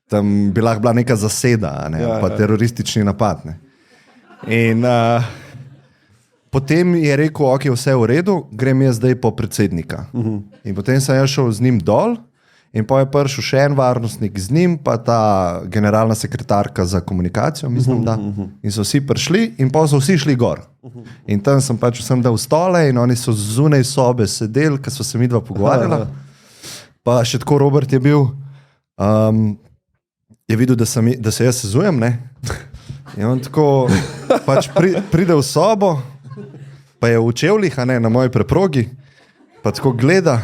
Tam bi lahko bila neka zaseda, pa teroristični napad, In potem je rekel, ok, vse v redu, grem jaz zdaj po predsednika. In potem sem jaz šel z njim dol. In pa je prišel še en varnostnik z njim, pa ta generalna sekretarka za komunikacijo, mislim, da. In so vsi prišli in pa so vsi šli gor. In tam sem pač vsem dal stole in oni so zunaj sobe sedeli, ker so se midva pogovarjala. Pa še tako Robert je bil, je videl, da se jaz sezujem, In on tako pač pride v sobo, pa je v čevljih, na moji preprogi, pa tako gleda,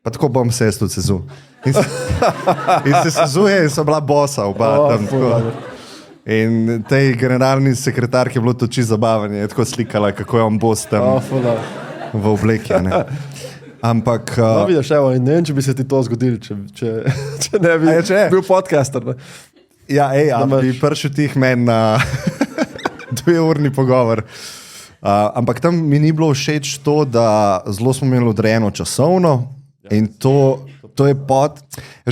pa tako bom se jaz tudi sezul. In se sezuje in so bila bosa oba tam. In tej generalni sekretarki je bilo to čisto zabavanje, je tako slikala, kako je on bos tam v obleki. Ampak... vidiš, ne vem, če bi se ti to zgodilo, če ne bi bil podcaster. Ja, bi prišel tih meni na 2-urni pogovor. Ampak tam mi ni bilo všeč to, da zelo smo imeli odrejeno časovno in to je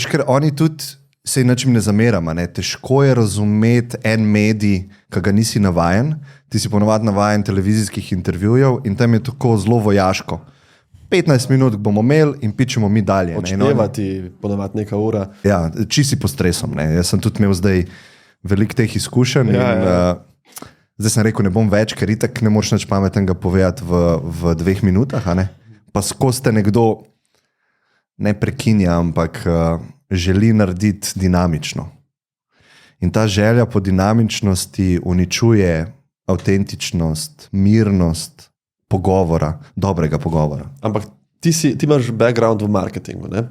ker oni tudi sej nič mi ne zameram, ne? Težko je razumeti en medij, ki ga nisi navajen. Ti si ponovadi navajen televizijskih intervjujev in tam je tako zelo vojaško. 15 minut bomo imeli in pičemo mi dalje. Odštevati ponovadi neka ura. Ja, čisi pod stresom. Ne? Jaz sem tudi imel zdaj veliko teh izkušenj. Zdaj sem rekel, ne bom več, ker itak ne moreš nič pametnega povedati v 2 minutah. Pa skozi te nekdo ne prekinja, ampak želi narediti dinamično. In ta želja po dinamičnosti uničuje avtentičnost, mirnost pogovora, dobrega pogovora. Ampak ti imaš background v marketingu, ne?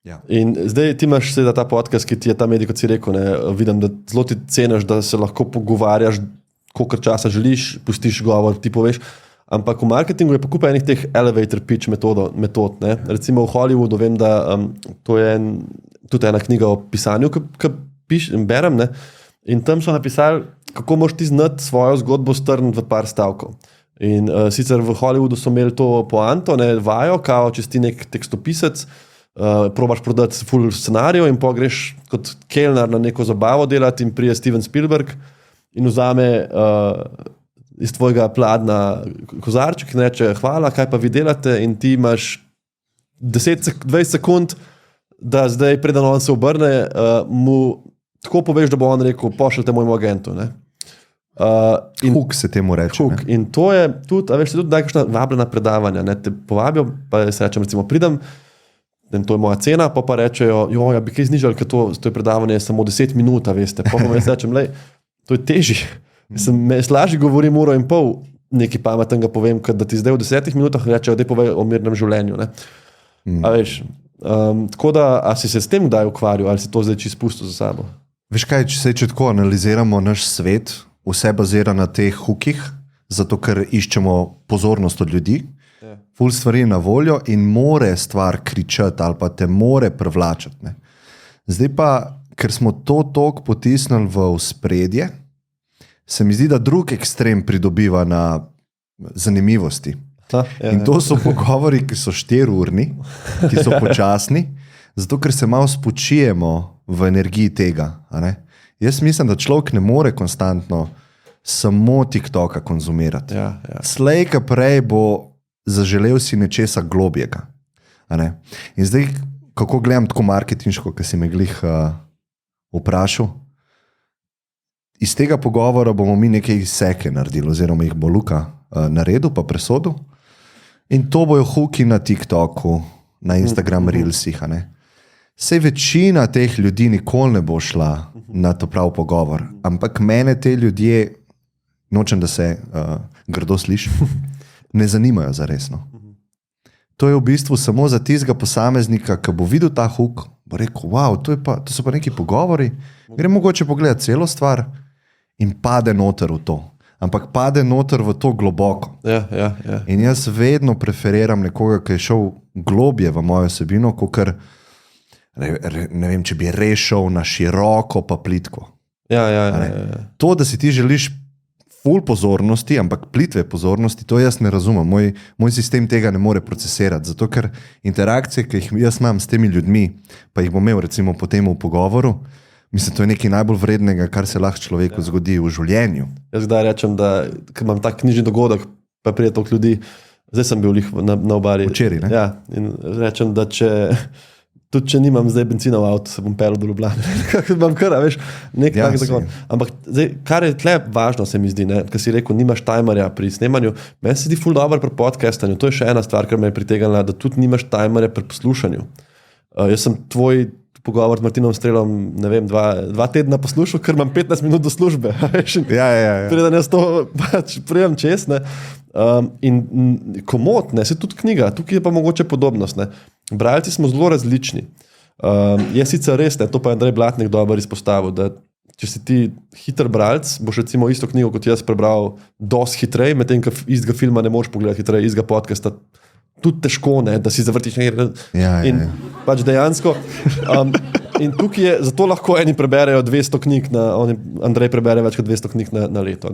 Ja. In zdaj ti imaš seveda ta podcast, ki ti je ta medij, kot si rekel, ne? Vidim, da zelo ti ceniš, da se lahko pogovarjaš, koliko časa želiš, pustiš govor, ti poveš. Ampak v marketingu je pa kupa enih teh elevator pitch metod. Ne? Recimo v Hollywoodu vem, da to je tudi ena knjiga o pisanju, ki berem. Ne? In tam so napisali, kako moraš ti znati svojo zgodbo strniti v par stavkov. In sicer v Hollywoodu so imeli to poanto, ne, vajo, kao če si ti nek tekstopisec, probaš prodati full scenarijo in pa greš kot kelner na neko zabavo delati in prije Steven Spielberg in vzame iz tvojega pladna kozarček in reče, hvala, kaj pa vi delate, in ti imaš 20 sekund, da zdaj preden on se obrne, mu tako poveš, da bo on rekel, pošljite mojemu agentu. Ne? Hook se temu reče. Hook. In to je tudi, a veš, tudi daj kakšna vabljena predavanja, ne? Te povabijo, pa se rečem, recimo, pridem, to je moja cena, pa rečejo, ja bi kaj znižali, ker to je predavanje samo 10 minut, veste, pa jaz rečem, lej, to je težji. Jaz lažje govorim 1,5 ure, nekaj pametnega povem, da ti zdaj v 10 minutah rečejo, da povej o mirnem življenju. Ne? A veš, tako da, a si se s tem kdaj ukvarjal, ali si to zdaj čisto pustil za sabo? Veš kaj, če tako analiziramo naš svet, vse bazira na teh hookih, zato ker iščemo pozornost od ljudi, ful stvari na voljo in more stvar kričati ali pa te more privlačati. Ne? Zdaj pa, ker smo to toliko potisnili v ospredje, se mi zdi, da drug ekstrem pridobiva na zanimivosti. In to so pogovori, ki so 4-urni, ki so počasni, zato ker se malo spočijemo v energiji tega. Jaz mislim, da človek ne more konstantno samo TikToka konzumirati. Slej, ka prej bo zaželel si nečesa globjega. In zdaj, kako gledam tako marketinško, ki si me glih vprašal, iz tega pogovora bomo mi nekaj seke naredili, oziroma jih bo Luka naredil, pa presodil. In to bojo hooki na TikToku, na Instagram Reelsih. Sej večina teh ljudi nikoli ne bo šla na to prav pogovor, ampak mene te ljudje, nočem, da se grdo sliši, ne zanimajo za resno. To je v bistvu samo za tistega posameznika, ki bo videl ta hook, bo rekel, wow, to so pa neki pogovori, gre mogoče pogledati celo stvar in pade noter v to. Ampak pade noter v to globoko. Ja. In jaz vedno preferiram nekoga, ki je šel globje v mojo osebino, kakor, ne vem, če bi rešil na široko pa plitko. Ja. To, da si ti želiš ful pozornosti, ampak plitve pozornosti, to jaz ne razumem. Moj sistem tega ne more procesirati, zato ker interakcije, ki jih jaz imam s temi ljudmi, pa jih bom imel recimo po tem v pogovoru, mislim, to je nekaj najbolj vrednega, kar se lahko človeku zgodi v življenju. Jaz kdaj rečem, da imam tak knjižni dogodek, pa prije toliko ljudi, zdaj sem bil na obali. Včeraj, ne? Ja, in rečem, da tudi če nimam zdaj benzina v avtu, se bom pelil do Ljubljane. Imam kar, veš, nek tak zakon. Ampak zdaj, kar je tle važno, se mi zdi, ker si rekel, nimaš timerja pri snemanju, meni se zdi ful dobro pri podcastanju. To je še ena stvar, kar me je pritegnila, da tudi nimaš timerja pri poslušanju. Jaz sem tvoj pogovor z Martinom Strelom, ne vem, 2 tedna poslušal, ker imam 15 minut do službe. Ja. Preden jaz to pač prijem čez, ne. In komot, ne, se tudi knjiga, tukaj je pa mogoče podobnost, ne. Bralci smo zelo različni. Je sicer res, ne, to pa je Andrej Blatnik dobro izpostavil, da če si ti hiter bralc, boš recimo isto knjigo kot jaz prebral dosti hitrej, medtem ko istega filma ne moreš pogledati hitrej, istega podcasta tudi težko, ne, da si zavrtiš. Ja. Pač dejansko In tukaj je, zato lahko eni preberejo 200 knjig, Andrej prebere več kot 200 knjig na leto.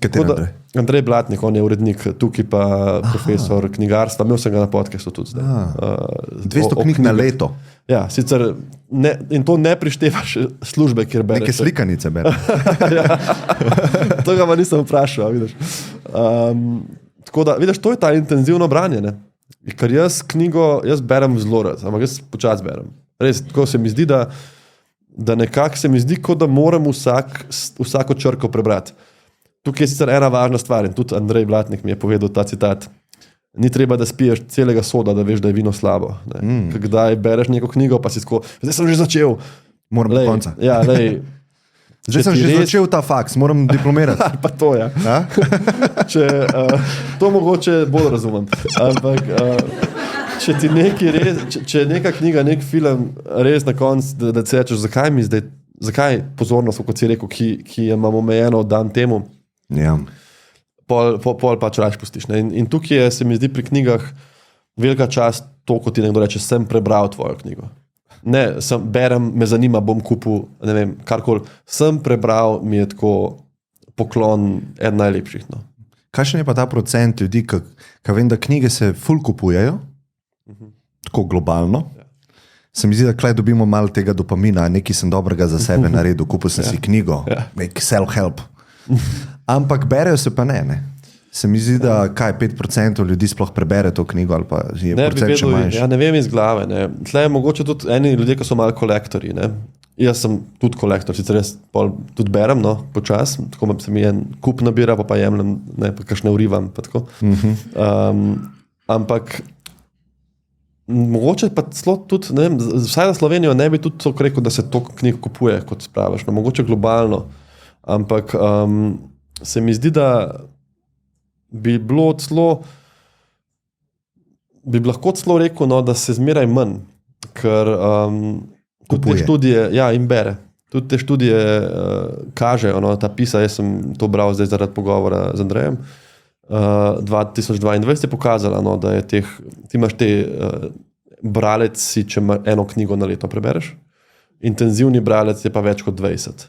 Kateri Andrej? Andrej Blatnik, on je urednik, tukaj pa profesor knjigarstva, imel sem ga na podcastu tudi zdaj. 200 knjig na leto? Ja, sicer in to ne prištevaš službe, kjer bereš. Neke slikanice bereš. Ja, to ga pa nisem vprašal, vidiš. Tako da, vidiš, to je ta intenzivno branje, ne? Ker jaz berem zelo rad, ampak jaz počas berem. Res, tako se mi zdi, da nekako se mi zdi, kot da moram vsako črko prebrati. Tukaj je sicer ena važna stvar in tudi Andrej Blatnik mi je povedal ta citat. Ni treba, da spiješ celega soda, da veš, da je vino slabo. Kdaj bereš neko knjigo, pa si tako, zdaj sem že začel. Moram do konca. Ja, zdaj sem že začel ta faks, moram diplomirati. Pa to, ja. To mogoče bolj razumem. Ampak če ti če je neka knjiga, nek film, res na koncu, da se rečeš, zakaj pozornost, kot si rekel, ki imam omejeno, dam temu, pol pač raje pustiš. In tukaj se mi zdi pri knjigah velika čast to, kot ti nekdo reče, sem prebral tvojo knjigo. Ne, berem, me zanima, bom kupil, ne vem, karkoli. Sem prebral, mi je tako poklon eden najlepših. No. Kakšen je pa ta procent ljudi, ki vem, da knjige se ful kupujejo, tako globalno. Se mi zdi, da klej dobimo malo tega dopamina, nekaj sem dobrega za sebe naredil, kupil sem si knjigo, nek self-help. Ampak berejo se pa ne. Se mi zdi, da 5% ljudi sploh prebere to knjigo ali pa je procent še manjši. Ja, ne vem iz glave. Tle je mogoče tudi eni ljudje, ki so malo kolektorji. Jaz sem tudi kolektor, sicer jaz tudi berem, počas, tako se mi en kup nabira, pa jemljem, pa kakšne urivam. Ampak mogoče pa celo tudi, ne vem, vsaj za Slovenijo ne bi tudi to rekel, da se to knjig kupuje, kot spraviš. Mogoče globalno. Ampak se mi zdi, da bi lahko celo rekel, da se zmeraj manj, ker tudi te študije, in bere, tudi te študije kažejo, ta PISA, jaz sem to bral zdaj zaradi pogovora z Andrejem, 2022 je pokazala, da je ti imaš te bralec, če eno knjigo na leto prebereš, intenzivni bralec je pa več kot 20.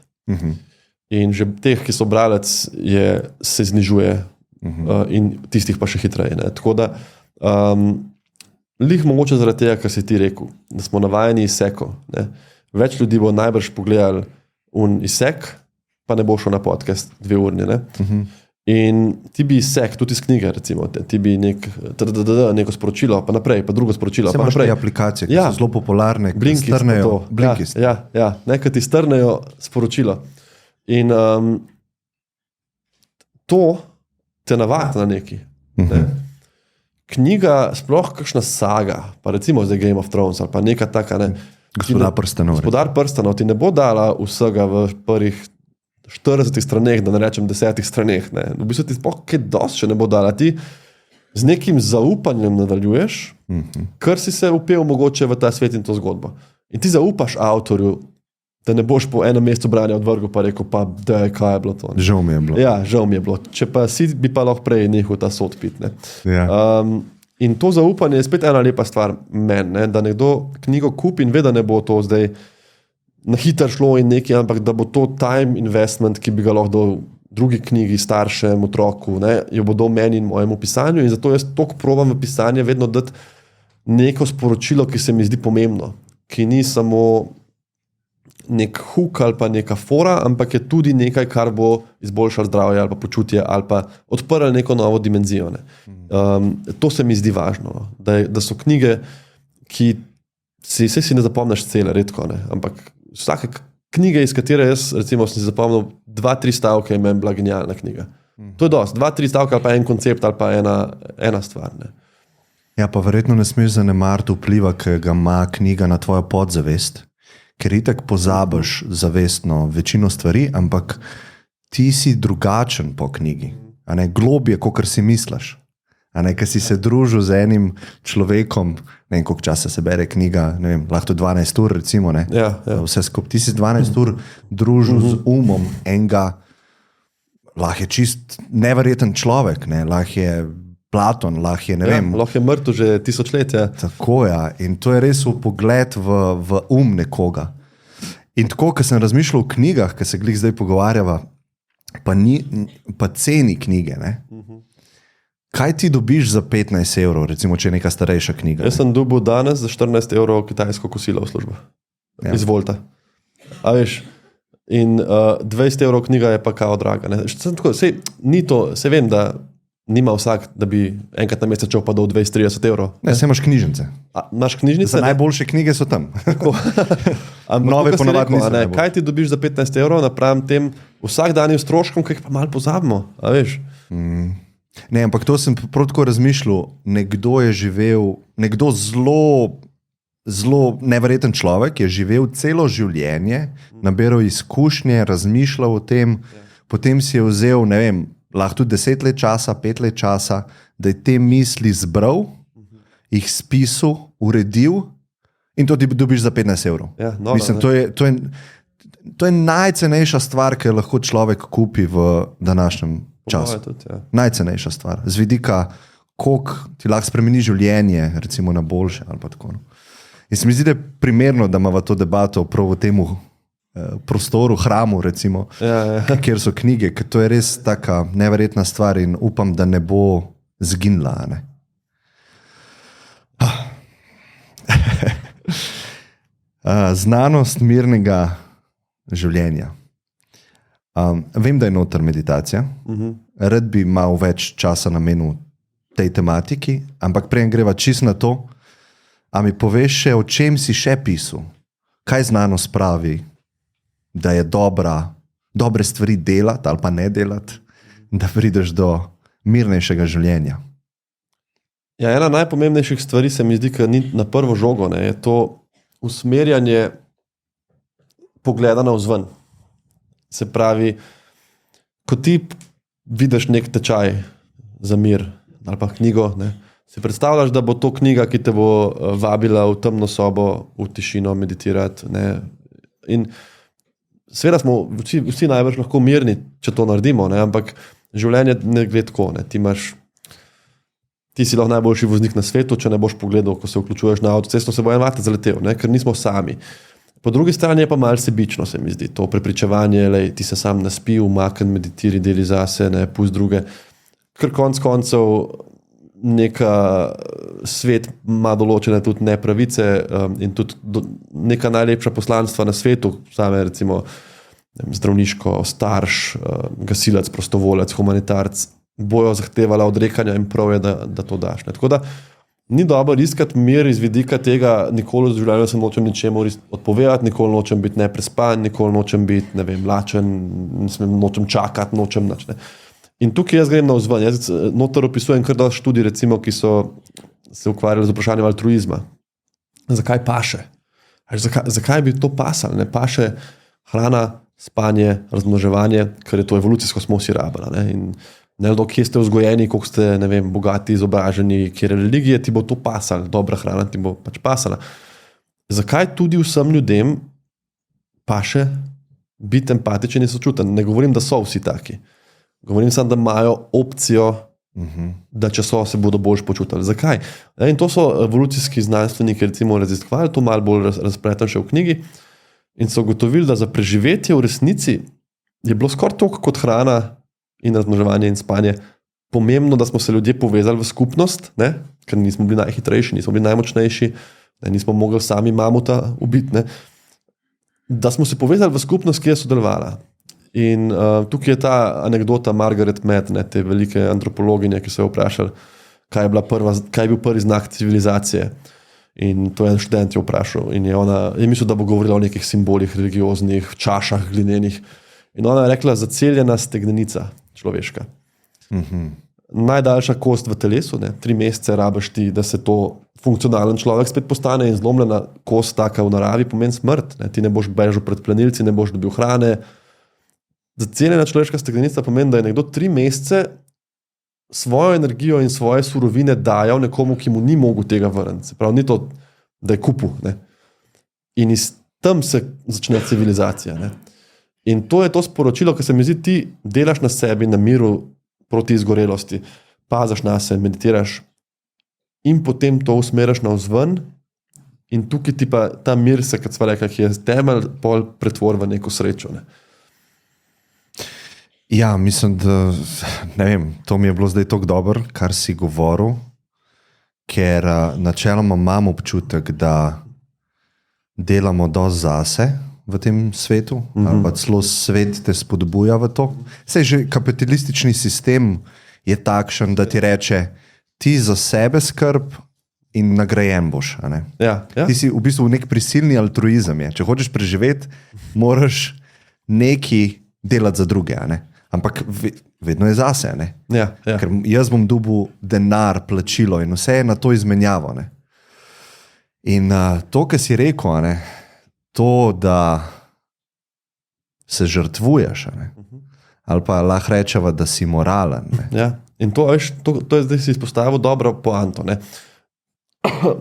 In že teh, ki so bralec, se znižuje in tistih pa še hitreje. Tako da, lih mogoče zaradi tega, kar si ti rekel, da smo navajeni izsekov. Več ljudi bo najbrž pogledali izsek, pa ne bo šel na podcast 2 urni. In ti bi izsek, tudi iz knjige, recimo, ti bi neko sporočilo, pa naprej, pa drugo sporočilo. Se imaš te aplikacije, ki so zelo popularne, ki strnejo. Blinkist. Ja, nekaj ti strnejo sporočilo. In to te navadi na neki. Knjiga, sploh kakšna saga, pa recimo zdaj Game of Thrones, ali pa neka taka, Gospodar prstanov. Gospodar prstanov ti ne bo dala vsega v prvih 40 straneh, da ne rečem 10 straneh. V bistvu ti sploh kaj dosti še ne bo dala. Ti z nekim zaupanjem nadaljuješ, ker si se upel mogoče v ta svet in to zgodbo. In ti zaupaš avtorju, da ne boš po enem mestu branja odvrgel, pa rekel, kaj je bilo to. Žal mi je bilo. Ja, žal mi je bilo. Če pa si, bi pa lahko prej nehal ta sod pit. Ja. In to zaupanje je spet ena lepa stvar meni, da nekdo knjigo kupi in ve, da ne bo to zdaj na hitro šlo in nekaj, ampak da bo to time investment, ki bi ga lahko dal drugi knjigi, staršem, otroku, jo bo dal meni in mojemu pisanju in zato jaz toliko probam v pisanje vedno dati neko sporočilo, ki se mi zdi pomembno, ki ni samo nek huk ali pa neka fora, ampak je tudi nekaj, kar bo izboljšalo zdravje ali pa počutje ali pa odprlo neko novo dimenzijo. To se mi zdi važno, da so knjige, ki si ne zapomniš cele, redko, ampak vsake knjige, iz katere jaz recimo sem si zapomnil 2-3 stavke, je meni bila genialna knjiga. To je dosti, 2-3 stavke ali pa en koncept ali pa ena stvar. Ja, pa verjetno ne smeš zanemariti vpliva, ki ga ima knjiga na tvojo podzavest. Ker itak pozabiš zavestno večino stvari, ampak ti si drugačen po knjigi. Globje, kot si misliš. Ker si se družil z enim človekom, ne vem, koliko časa se bere knjiga, ne vem, lahko 12 ur, recimo, ne? Ja. Vse skupaj. Ti si 12 ur družil z umom enega, lahko je čist neverjeten človek, lahko je Platon, lahko je, ne vem. Lahko je mrtev že tisočletja. Tako je, in to je res pogled v nekoga. In tako, ko sem razmišljal o knjigah, ki se glih zdaj pogovarjava, pa ceni knjige, ne? Kaj ti dobiš za 15 evrov, recimo, če je neka starejša knjiga? Jaz sem dobil danes za 14 evrov kitajsko kosilo v službo. Ja. Iz Volta. A veš, in 20 evrov knjiga je pa kao draga. Sej vem, da nima vsak, da bi enkrat na mesec čel pa do 20-30 evrov. Ne, saj imaš knjižnice. Imaš knjižnice? Najboljše knjige so tam. Nove ponavadi niso. Kaj ti dobiš za 15 evrov napram tem vsakdanjim stroškom, ki jih pa malo pozabimo, a veš? Ne, ampak to sem prav tako razmišljal. Nekdo je živel, nekdo zelo neverjeten človek, je živel celo življenje, naberal izkušnje, razmišljal o tem, potem si je vzel, ne vem, lahko tudi 10 let časa, 5 let časa, da je te misli zbral, jih spisal, uredil in to ti dobiš za 15 evrov. Ja, mislim, to je najcenejša stvar, ki jo lahko človek kupi v današnjem času. Tudi, ja. Najcenejša stvar. Z vidika, koliko ti lahko spremeni življenje, recimo na boljše ali pa tako. In se mi zdi, da je primerno, da imamo to debato prav v temu prostoru, hramu, recimo, kjer so knjige, ker to je res taka neverjetna stvar in upam, da ne bo zginila. Ne? Znanost mirnega življenja. Vem, da je noter meditacija. Rad bi malo več časa namenil tej tematiki, ampak prej greva čisto na to, a mi poveš še, o čem si še pisal? Kaj znanost pravi, da je dobre stvari delati ali pa ne delati, da prideš do mirnejšega življenja? Ja, ena najpomembnejših stvari se mi zdi, ki ni na prvo žogo, je to usmerjanje pogleda navzven. Se pravi, ko ti vidiš nek tečaj za mir ali pa knjigo, si predstavljaš, da bo to knjiga, ki te bo vabila v temno sobo, v tišino meditirati. In seveda smo vsi najbrž lahko mirni, če to naredimo, ampak življenje ne gre tako. Ti si lahko najboljši voznik na svetu, če ne boš pogledal, ko se vključuješ na avtocesto, se bo en vate zaletel, ker nismo sami. Po drugi strani je pa malo sebično, se mi zdi, to prepričevanje, ti se sam naspi, umakni, meditiri, deli zase, pusti druge. Ker konc koncev neka svet ima določene tudi nepravice in tudi neka najlepša poslanstva na svetu, same recimo zdravniško, starš, gasilec, prostovolec, humanitarc, bojo zahtevala odrekanja in prav je, da to daš. Tako da ni dobro iskati mir iz vidika tega, nikoli v življenju se nočem ničemu odpovedati, nikoli nočem biti neprespan, nikoli nočem biti, lačen, nočem čakati, nočem nič. In tukaj jaz grem navzven. Jaz noter opisujem kar dosti študij, recimo, ki so se ukvarjali z vprašanjem altruizma. Zakaj paše? Zakaj bi to pasalo? Ne paše hrana, spanje, razmnoževanje, ker je to evolucijsko smo vsi rabili. In ne vem, kje ste vzgojeni, koliko ste, bogati, izobraženi, kjer religije, ti bo to pasalo, dobra hrana ti bo pač pasala. Zakaj tudi vsem ljudem paše biti empatičen in sočuten? Ne govorim, da so vsi taki. Govorim samo, da imajo opcijo, da če so, se bodo bolj počutili. Zakaj? In to so evolucijski znanstveniki recimo raziskovali, to malo bolj razpletem še v knjigi, in so ugotovili, da za preživetje v resnici je bilo skoraj toliko kot hrana in razmnoževanje in spanje pomembno, da smo se ljudje povezali v skupnost, ker nismo bili najhitrejši, nismo bili najmočnejši, nismo mogli sami mamuta ubiti, da smo se povezali v skupnost, ki je sodelovala. In tukaj je ta anekdota Margaret Mead, te velike antropologinje, ki so jo vprašali, kaj je bil prvi znak civilizacije. In to je en študent jo vprašal. In je mislil, da bo govorila o nekih simbolih religioznih, čašah glinenih. In ona je rekla, zaceljena stegnenica človeška. Najdaljša kost v telesu, 3 mesece rabiš ti, da se to funkcionalen človek spet postane, in zlomljena kost taka v naravi pomeni smrt. Ti ne boš bežal pred plenilci, ne boš dobil hrane. Zaceljena človeška stegnenica pomeni, da je nekdo 3 mesece svojo energijo in svoje surovine dajal nekomu, ki mu ni mogel tega vrniti. Se pravi, ni to, da je kupil. In iz tam se začne civilizacija. In to je to sporočilo, ki se mi zdi, ti delaš na sebi, na miru proti izgorelosti. paziš na se, meditiraš in potem to usmeriš navzven in tukaj ti pa ta mir se, kot sva rekla, ki je temelj, pol pretvori v neko srečo. Ne? Ja, mislim, da ne vem, to mi je bilo zdaj tako dobro, kar si govoril, ker načeloma imam občutek, da delamo dosti zase v tem svetu, ali pa celo svet te spodbuja v to. Sej že kapitalistični sistem je takšen, da ti reče, ti za sebe skrb in nagrajen boš. A ne? Ja. Ti si v bistvu nek prisilni altruizem. Je. Če hočeš preživeti, moraš nekaj delati za druge. A ne? Ampak vedno je zase. Ja. Ker jaz bom dobil denar, plačilo in vse je na to izmenjavo. Ne? In to, kar si rekel, ne? To, da se žrtvuješ, ali pa lahko rečeva, da si moralen. Ne? Ja. In to je zdaj si izpostavil dobro poanto. Ne?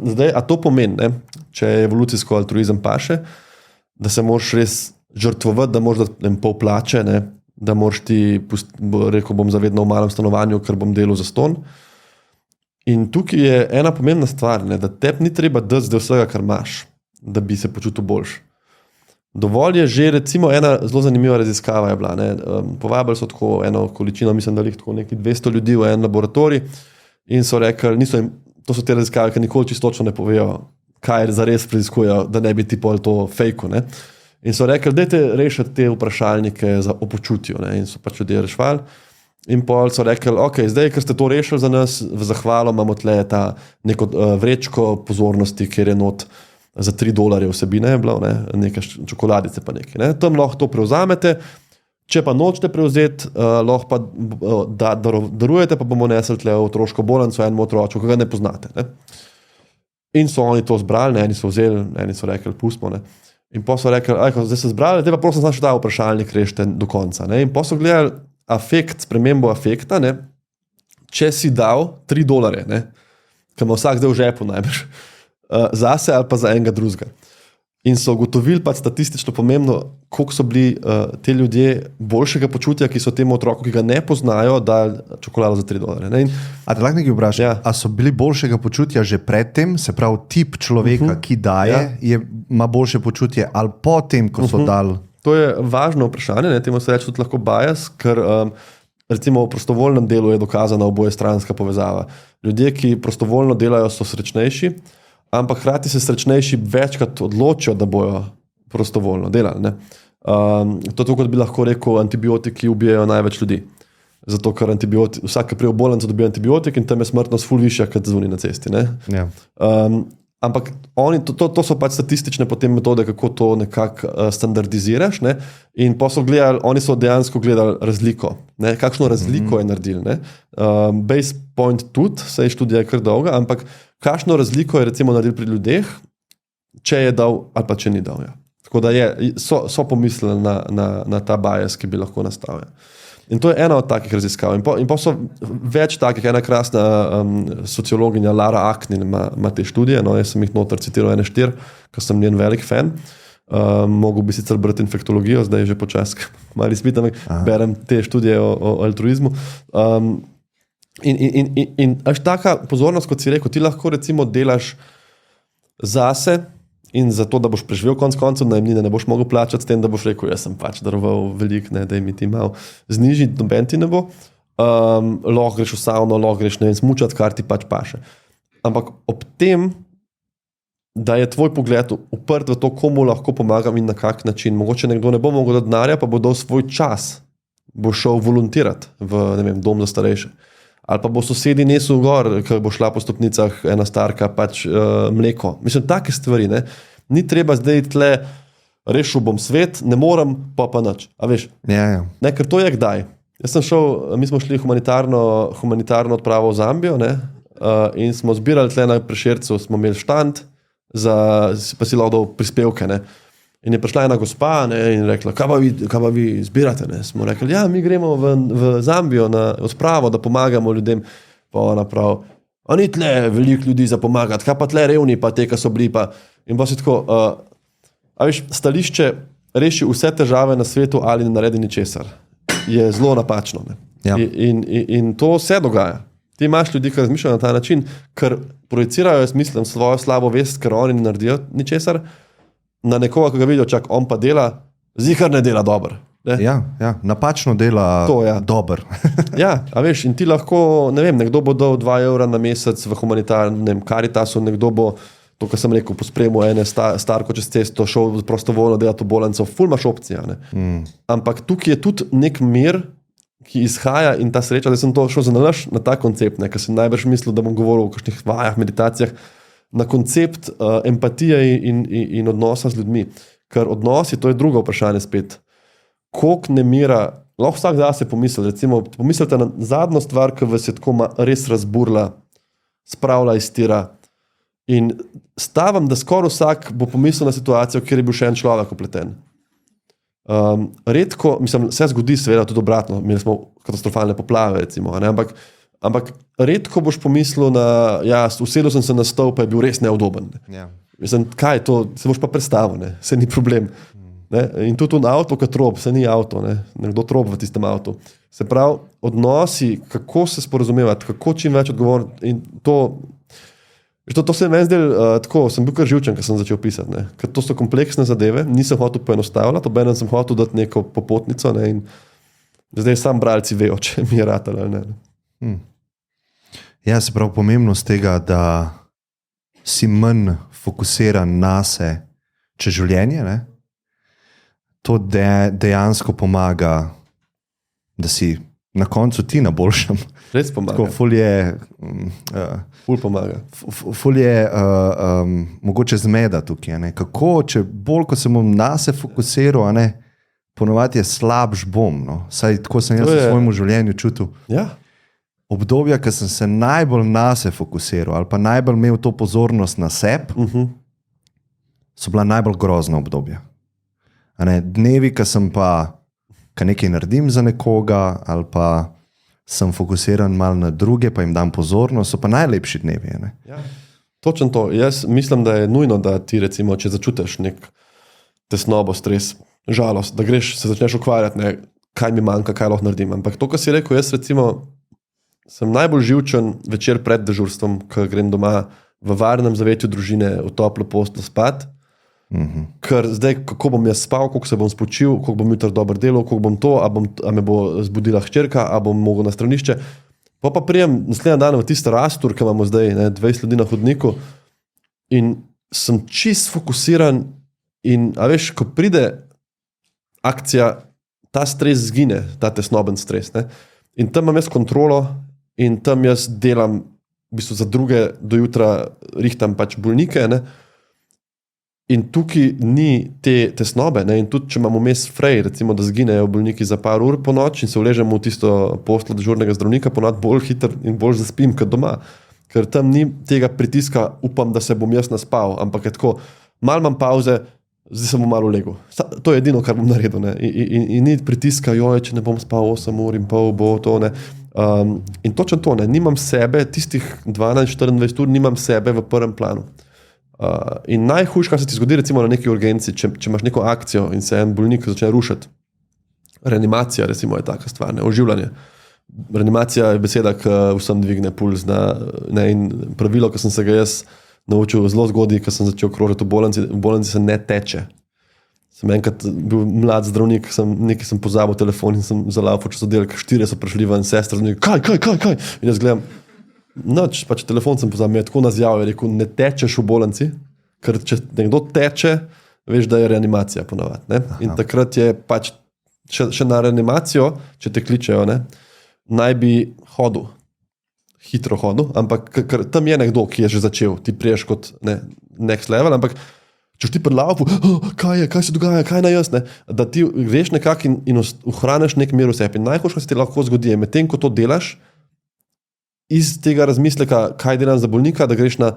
Zdaj, a to pomeni, ne? Če je evolucijsko altruizem paše, da se moraš res žrtvovati, da moraš dati pol plače, ne? Da moraš ti, rekel bom zavedno v malem stanovanju, ker bom delal za ston. In tukaj je ena pomembna stvar, ne? Da tebi ni treba dati zdaj vsega, kar imaš, da bi se počutil boljš. Dovolj je že, recimo, ena zelo zanimiva raziskava je bila. Ne? Povabili so tako eno količino, mislim, da jih tako neki 200 ljudi v en laboratorij in so rekli, to so te raziskave, ki nikoli čistočno ne povejo, kaj zares preizkujejo, da ne bi ti pol to fejko. In so rekli, dajte rešiti te vprašalnike o počutju. Ne? In so pač ljudje rešvali. In pol so rekli, ok, zdaj, ker ste to rešili za nas, v zahvalo imamo tle ta neko vrečko pozornosti, kjer je not za $3 vsebine je bilo, neke čokoladice pa nekaj. Ne? Tam lahko to prevzamete, če pa nočete prevzeti, lahko pa darujete, pa bomo nesli tle otroško bolnico enemu otročku, ki ga ne poznate. Ne? In so oni to zbrali, eni so vzeli, eni so rekli, pustimo. Ne? In pa so rekli, zdaj so zbrali, zdaj pa prosim, znaš ta vprašalnik rešite do konca. Ne? In pa so gledali spremembo afekta, ne? Če si dal $3, ne? Ker ima vsak zdaj v žepu najbrž, zase ali pa za enega drugega. In so ugotovili pa statistično pomembno, koliko so bili te ljudje boljšega počutja, ki so temu otroku, ki ga ne poznajo, dali čokolado za $3. Ne? A te lahko nekaj vprašam? Ja. A so bili boljšega počutja že predtem, se pravi tip človeka, ki daje, ima boljše počutje ali potem, ko so dali? To je važno vprašanje, temu se reče tudi lahko bias, ker recimo v prostovoljnem delu je dokazana obojestranska povezava. Ljudje, ki prostovoljno delajo, so srečnejši, ampak hkrati se srečnejši večkrat odločijo, da bojo prostovoljno delali. Ne? To je to, kot bi lahko rekel, antibiotiki ubijajo največ ljudi. Zato, ker vsak, ki prije v bolnico dobi antibiotik in tam je smrtnost ful višja, kot zvoni na cesti. Ne? Ja. Ampak to so pač statistične potem metode, kako to nekako standardiziraš. Ne? In pa so gledali, oni so dejansko gledali razliko. Ne? Kakšno razliko je naredili. Ne? Base point tudi, saj študija je kar dolga, ampak kakšno razliko je recimo naredil pri ljudeh, če je dal ali pa če ni dal. Ja. Tako da so pomislili na ta bias, ki bi lahko nastal. Ja. In to je ena od takih raziskav. In pa so več takih, ena krasna sociologinja Lara Aknin ima te študije, jaz sem jih noter citiral 4, ker sem njen velik fan. Mogel bi sicer brati infektologijo, zdaj že počas malo izpitam, berem te študije o altruizmu. In až taka pozornost, kot si rekel, ti lahko recimo delaš zase in zato, da boš preživel konc koncev, najemnine ne boš mogel plačati s tem, da boš rekel, jaz sem pač daroval veliko, da mi ti malo znižiti, noben ti ne bo. Lahko greš v savno, lahko greš smučati, kar ti pač paše. Ampak ob tem, da je tvoj pogled uprt v to, komu lahko pomagam in na kak način. Mogoče nekdo ne bo mogel dati denarja, pa bo dal svoj čas. Bo šel volontirati v dom za starejše. Ali pa bo sosedi nesel gor, ker bo šla po stopnicah ena starka pač mleko. Mislim, take stvari, ne. Ni treba zdaj tle, rešil bom svet, ne morem, pa nič. A veš? Ja. Ne, ker to je kdaj. Jaz sem šel, mi smo šli humanitarno odpravo v Zambijo, ne, in smo zbirali tle na Prešercu, smo imeli štand, pa si lahko dal prispevke, ne. In je prišla ena gospa, ne, in rekla, kaj pa vi zbirate? Ne? Smo rekli, ja, mi gremo v Zambijo na odpravo, da pomagamo ljudem. Pa ona prav, a ni tle veliko ljudi za pomagati, kaj pa tle revni, pa te, ki so bili pa. In pa si tako, a veš, stališče reši vse težave na svetu ali ne naredi ničesar. Je zelo napačno. Ne? Ja. In to se dogaja. Ti imaš ljudi, ki razmišljajo na ta način, ker projicirajo, jaz mislim, svojo slabo vest, ker oni ne naredijo ničesar, na nekoga, ki ga vidijo, čak on pa dela, zihar ne dela dobro. Ja, napačno dela dobro. Ja, a veš, in ti lahko, ne vem, nekdo bo dal 2 evra na mesec v humanitarnem Karitasu, nekdo bo, to, kar sem rekel, pospremil ene starko čez cesto, šel prostovoljno delati v bolnico, ful imaš opcija. Ampak tukaj je tudi nek mir, ki izhaja in ta sreča, da sem to šel zanalaš na ta koncept, ker sem najbrž mislil, da bom govoril o kakšnih vajah, meditacijah, na koncept empatije in odnosa z ljudmi. Ker odnosi, to je drugo vprašanje spet. Koliko nemira, lahko vsak zase pomisli, recimo, pomislite na zadnjo stvar, ki vas je tako res razburla, spravila iz tira in stavim, da skoraj vsak bo pomislil na situacijo, kjer je bil še en človek upleten. Redko, mislim, se zgodi seveda tudi obratno, imeli smo katastrofalne poplave, recimo, ampak redko boš pomislil na, usedel sem se na stol, pa je bil res neodoben. Ja. Mislim, kaj je to, se boš pa predstavil, se ni problem. Ne? In tudi avto, kot trob, se ni avto, nekdo trob v tistem avtu. Se pravi, odnosi, kako se sporozumevati, kako čim več odgovoriti in to se meni zdel tako, sem bil kar živčen, ko sem začel pisati, ker to so kompleksne zadeve, nisem hotel poenostavljati, obenem sem hotel dati neko popotnico in zdaj sam bralci vejo, če mi je ratalo ali ne. Ja, se pravi, pomembnost tega, da si manj fokusiran na se, če življenje, to dejansko pomaga, da si na koncu ti na boljšem. Res pomaga. Tako ful je... Ful pomaga. Ful je mogoče zmeda tukaj. Kako, če bolj, ko se bom na se fokusiral, ponovadi je slabš bom. Saj tako sem jaz v svojemu življenju čutil. Ja. Obdobja, ko sem se najbolj na se fokusiral ali pa najbolj imel to pozornost na seb, so bila najbolj grozna obdobja. Dnevi, ko sem pa nekaj naredim za nekoga ali pa sem fokusiran malo na druge, pa jim dam pozornost, so pa najlepši dnevi. Ja. Točno to. Jaz mislim, da je nujno, da ti recimo, če začutiš nek tesnobo, stres, žalost, da greš, se začneš ukvarjati, kaj mi manjka, kaj lahko naredim. Ampak to, kar si rekel, jaz recimo sem najbolj živčen večer pred dežurstvom, ko grem doma v varnem zavetju družine, v toplo posteljo spat. Ker zdaj, kako bom jaz spal, koliko se bom spočil, koliko bom jutri dobro delal, koliko bom to, a me bo zbudila hčerka, a bom mogel na stranišče. Pa prijem naslednji dan v tisti rastur, ki imamo zdaj 20 ljudi na hodniku in sem čist fokusiran in, a veš, ko pride akcija, ta stres zgine, ta tesnoben stres. In tam imam jaz kontrolo in tam jaz delam v bistvu za druge do jutra, rihtam pač bolnike, in tukaj ni te tesnobe, in tudi če imamo vmes frej, recimo, da zginejo bolniki za par ur po noč in se uležemo v tisto posteljo dežurnega zdravnika, ponad bolj hiter in bolj zaspim kot doma, ker tam ni tega pritiska, upam, da se bom jaz naspal, ampak je tako, malo imam pauze, zdaj sem malo legel. To je edino, kar bom naredil. In ni pritiska, če ne bom spal 8 ur in pol, bo to. In točno to, nimam sebe, tistih 12-24 ur nimam sebe v prvem planu. In najhujš, kar se ti zgodi recimo na neki urgenci, če imaš neko akcijo in se en bolnik začne rušiti. Reanimacija recimo je taka stvar, oživljanje. Reanimacija je beseda, ki vsem dvigne puls. In pravilo, ki sem se ga jaz naučil zelo zgodaj, ko sem začel krožiti v bolnici se ne teče. Sem enkrat bil mlad zdravnik, nekaj sem pozabil telefon in sem zalaufal čez oddelek, 4 so prišli ven, sestra, kaj? In jaz gledam, pač telefon sem pozabil, je tako nazjavil, je rekel, ne tečeš v bolnici, ker če nekdo teče, veš, da je reanimacija ponavadi. In takrat je pač še na reanimacijo, če te kličejo, naj bi hodil, hitro hodil, ampak ker tam je nekdo, ki je že začel, ti priješ kot next level, ampak če ti predlaufu, kaj se dogaja, kaj naj jaz, da ti greš nekako in ohraniš nek mir v sebi. In najhujše, kar se ti lahko zgodi, je medtem, ko to delaš, iz tega razmisleka, kaj delam za bolnika, da greš na,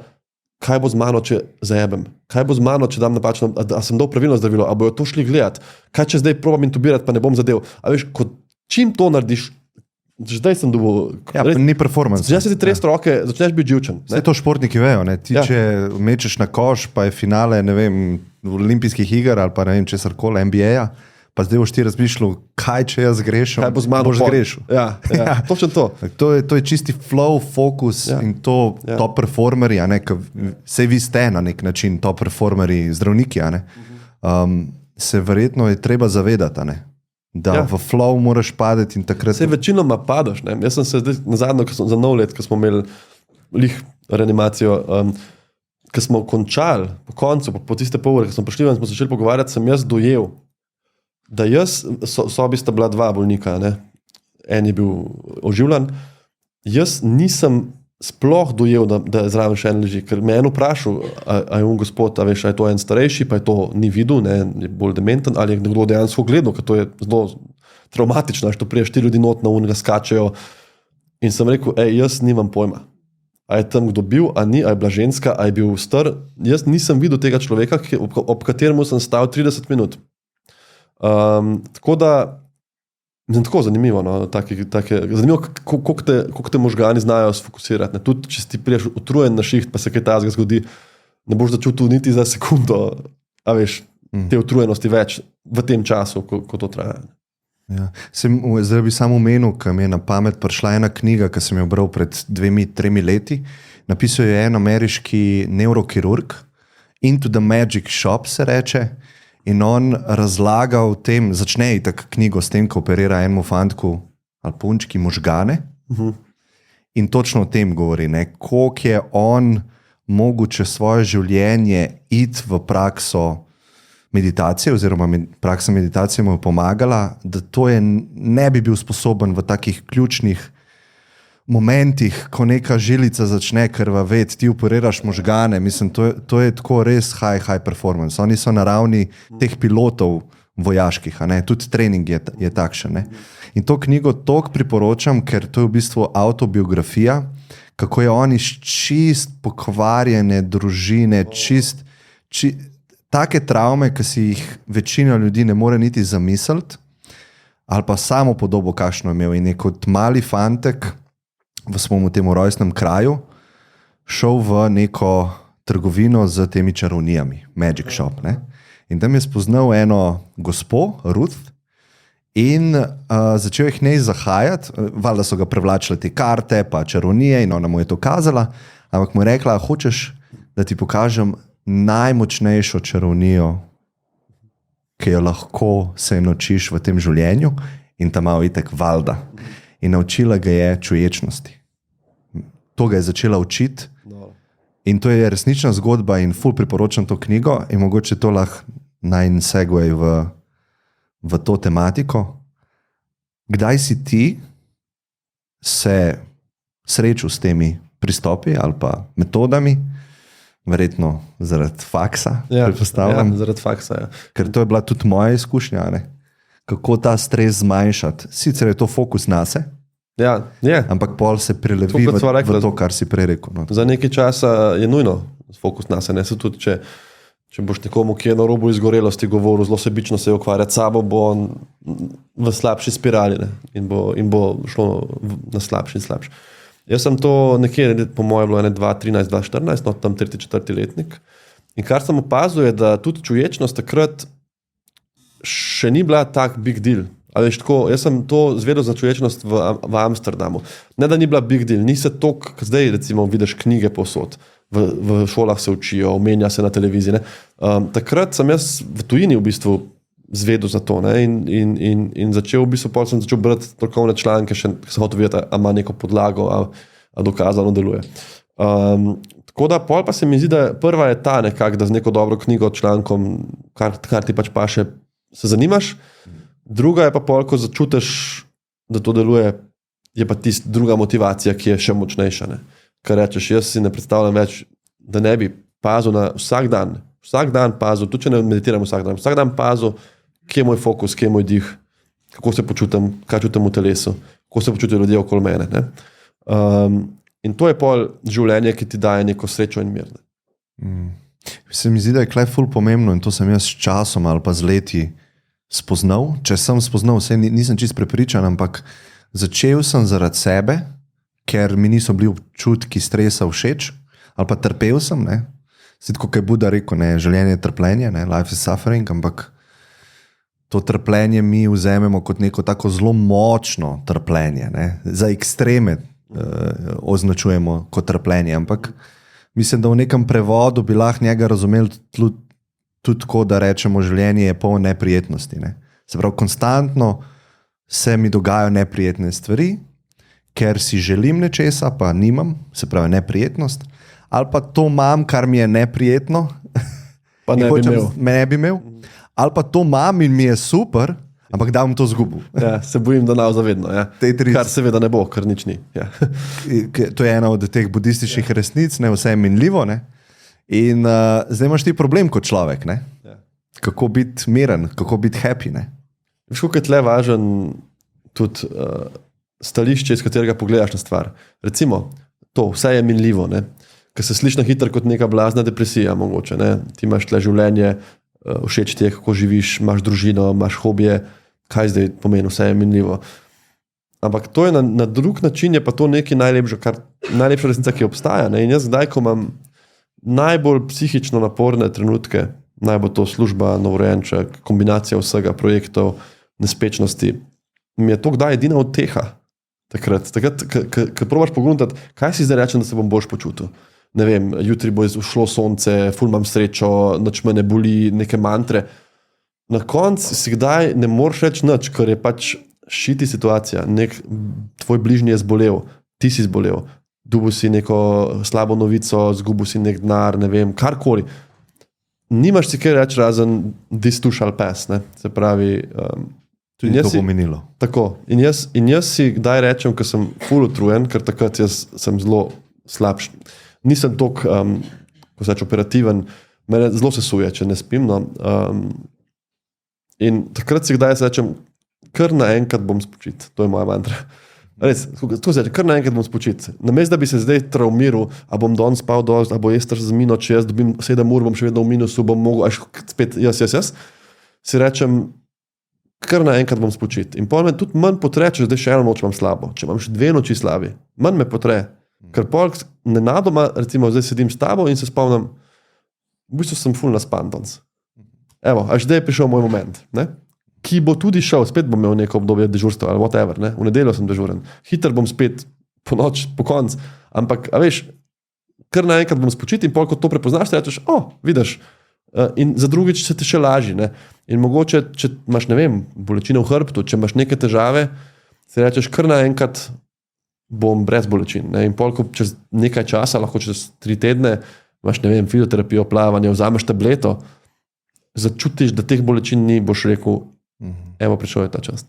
kaj bo z mano, če zajebem, kaj bo z mano, če dam napačno, a sem dal pravilno zdravilo, a bojo to šli gledati, kaj če zdaj probam intubirati, pa ne bom zadev. A veš, čim to narediš, zdaj sem dobil... Ja, ni performance. Zdaj se ti trest roke, začneš biti živčen. Vse to športniki vejo, ti če mečeš na koš, pa je finale, olimpijskih iger ali pa česarkoli, NBA-ja, pa zdaj boš ti razmišljal, kaj če jaz grešim, Kaj bo z mano boš pol? zgrešil. Ja, točno to. To je čisti flow, fokus in to top performerji, sej vi ste na nek način top performerji, zdravniki, se verjetno je treba zavedati, da v flow moraš padeti in takrat... Sej večinoma padaš. Ne? Jaz sem se zdaj nazadnje, za nov let, ko smo imeli reanimacijo, ko smo končali, po koncu, po tiste pol ure, ko smo prišli in smo začeli pogovarjati, sem jaz dojel, da sobi sta bila 2 bolnika, ne? En je bil oživljen, jaz nisem sploh dojel, da je zraven še en leži, ker me je en vprašal, a je on gospod, a veš, a je to en starejši, pa je to ni videl, ne, je bolj dementen, ali je nekdo dejansko gledal, ker to je zelo traumatično, što priješ 4 ljudi not na unega skačejo in sem rekel, jaz nimam pojma. A je tam kdo bil, a ni, a je bila ženska, a je bil star. Jaz nisem videl tega človeka, ob kateremu sem stal 30 minut. Tako da, tako zanimivo, no, zanimivo, koliko te možgani znajo sfokusirati. Ne? Tudi, če ti priješ utrujen na šiht, pa se kaj tazga zgodi, ne boš začutil niti za sekundo, a veš, te utrujenosti več v tem času, ko to traja. Ja. Zdaj bi samo omenil, ker mi je na pamet prišla ena knjiga, ki sem jo bral pred 2-3 leti. Napisal je en ameriški neurokirurg, Into the Magic Shop se reče, in on razlaga o tem, začne tako knjigo s tem, ko operira enemu fantku ali punčki možgane. In točno o tem govori, koliko je on mogel čez svoje življenje iti v prakso meditacije, oziroma praksa meditacije mu je pomagala, da to ne bi bil sposoben v takih ključnih momentih, ko neka žilica začne krvaveti, ti operiraš možgane, mislim, to je tako res high performance. Oni so na ravni teh pilotov vojaških, tudi trening je takšen. In to knjigo toliko priporočam, ker to je v bistvu autobiografija, kako je on iz čist pokvarjene družine, take travme, ki si jih večina ljudi ne more niti zamisliti, ali pa samo podobo, kakšno je imel. In je kot mali fantek v svojem tem rojstnem kraju šel v neko trgovino z temi čarovnijami, Magic Shop. In tam je spoznal eno gospo, Ruth, in začel jih nej zahajati, valjda so ga prevlačile te karte, pa čarovnije, in ona mu je to kazala, ampak mu je rekla, hočeš, da ti pokažem najmočnejšo čarovnijo, ki jo lahko se naučiš v tem življenju, in tam malo itek valjda. In naučila ga je čuječnosti. To ga je začela učiti in to je resnična zgodba in ful priporočam to knjigo in mogoče to lahko najn segway v to tematiko. Kdaj si ti se srečal s temi pristopi ali pa metodami? Verjetno zaradi faksa, predpostavljam. Ja, zaradi faksa, ja. Ker to je bila tudi moja izkušnja, kako ta stres zmanjšati. Sicer je to fokus nase, ampak pol se prelevi v to, kar si prej rekel. No. Za nekaj časa je nujno fokus nase. Se tudi, če boš nekomu, ki je na robu izgorelosti govoril, zelo sebično se ukvarjati sabo, bo on v slabši spirali in bo šlo na slabši in slabši. Jaz sem to nekje, po mojem, bilo 2013, 2014, no tam 3. 4. letnik. In kar sem opazil je, da tudi čuječnost takrat še ni bila tak big deal. Ali tako, jaz sem to zvedel za čuječnost v Amsterdamu. Ne, da ni bila big deal, ni se toliko, zdaj recimo vidiš knjige povsod, v šolah se učijo, omenja se na televiziji. Takrat sem jaz v tujini v bistvu zvedel za to in začel v bistvu, sem začel brati strokovne članke, še se hotel videti, a ima neko podlago, a dokazano deluje. Tako da pol pa se mi zdi, da prva je ta nekak, da z neko dobro knjigo, člankom, kar ti pač paše, se zanimaš. Druga je pa pol, ko začutiš, da to deluje, je pa tista druga motivacija, ki je še močnejša. Kar rečeš, jaz si ne predstavljam več, da ne bi pazil na vsak dan pazil, tudi če ne meditiram vsak dan pazil, kje je moj fokus, kje je moj dih, kako se počutim, kaj čutim v telesu, kako se počutijo ljudje okoli mene. In to je pol življenje, ki ti daje neko srečo in mir. Se mi zdi, da je klej ful pomembno in to sem jaz s časom ali pa z leti spoznal. Če sem spoznal, nisem čist prepričan, ampak začel sem zaradi sebe, ker mi niso bili občutki stresa všeč, ali pa trpel sem, Tako, kot je Buda rekel, življenje je trpljenje, life is suffering, ampak to trpljenje mi vzamemo kot neko tako zelo močno trpljenje. Ne? Za ekstreme označujemo kot trpljenje, ampak mislim, da v nekem prevodu bi lahko njega razumeli tudi tako, da rečemo, življenje je polno neprijetnosti. Ne? Se pravi, konstantno se mi dogajajo neprijetne stvari, ker si želim nečesa, pa nimam, se pravi neprijetnost, ali pa to imam, kar mi je neprijetno, Pa ne bi imel. ne bi imel, ali pa to imam in mi je super, ampak da bom to zgubil. Ja, se bojim, da nav zavedno. Ja. Kar seveda ne bo, ker nič ni. Ja. To je ena od teh budističnih resnic, ne, vse je minljivo. Ne? In zdaj imaš ti problem kot človek. Ne? Ja. Kako biti miren, kako biti happy. Ne? Veš, kako je tle važen tudi stališče, iz katerega pogledaš na stvar. Recimo, to, vse je minljivo, ker se sliši na hitro kot neka blazna depresija mogoče. Ne? Ti imaš tle življenje, všeč ti je, kako živiš, imaš družino, imaš hobije, kaj zdaj pomeni, vse je minljivo. Ampak to je na drug način, je pa to nekaj najlepša resnica, ki obstaja. Ne? In jaz zdaj, ko imam najbolj psihično naporne trenutke, naj bo to služba, novorojenček, kombinacija vsega, projektov, nespečnosti, mi je to kdaj edina odteha. Takrat, ko probaš pogledati, kaj si zdaj rečem, da se bom boljš počutil. Ne vem, jutri bo šlo sonce, ful imam srečo, nič me ne boli, neke mantre. Na koncu si kdaj ne moreš reči nič, ker je pač šiti situacija. Tvoj bližnji je zbolel, ti si zbolel, dobil si neko slabo novico, zgubil si nek denar, ne vem, karkoli. Nimaš si kaj reči razen this too shall pass, ne? Se pravi... Tudi to bo minilo. Tako. In jaz si kdaj rečem, ker sem ful utrujen, ker takrat jaz sem zelo slabš. Nisem toliko, ko se reče, operativen, mene zelo sesuje, če ne spim. No. In takrat si kdaj rečem, kar naenkrat bom spočit. To je moja mantra. Res, to se reče, kar naenkrat bom spočit. Namesto da bi se zdaj traumiral, a bom danes spal dosti, a bo Ester z mino, če jaz dobim 7 ur, bom še vedno v minusu, bom mogel, až spet jaz. Si rečem, kar naenkrat bom spočit. In potem me tudi manj potre, če zdaj še eno noč imam slabo. Če imam še 2 noči slabi, manj me potre. Ker polk nenadoma, recimo zdaj sedim s tabo in se spomnim, v bistvu sem ful naspan danes. Evo, až zdaj je prišel moj moment, ne? Ki bo tudi šel, spet bom imel neko obdobje dežurstva ali whatever, ne? V nedeljo sem dežuren. Hitro bom spet po noč, po konc. Ampak, a veš, kar naenkrat bom spočit in polk, ko to prepoznaš, te rečeš, vidiš, in za drugič se ti še laži, ne? In mogoče, če imaš, ne vem, bolečine v hrbtu, če imaš neke težave, si rečeš, kar naenkrat bom brez bolečin. Ne? In polko čez nekaj časa, lahko čez 3 tedne, imaš, ne vem, fizioterapijo, plavanje, vzameš tableto, začutiš, da teh bolečin ni, boš rekel, evo, prišel je ta čas.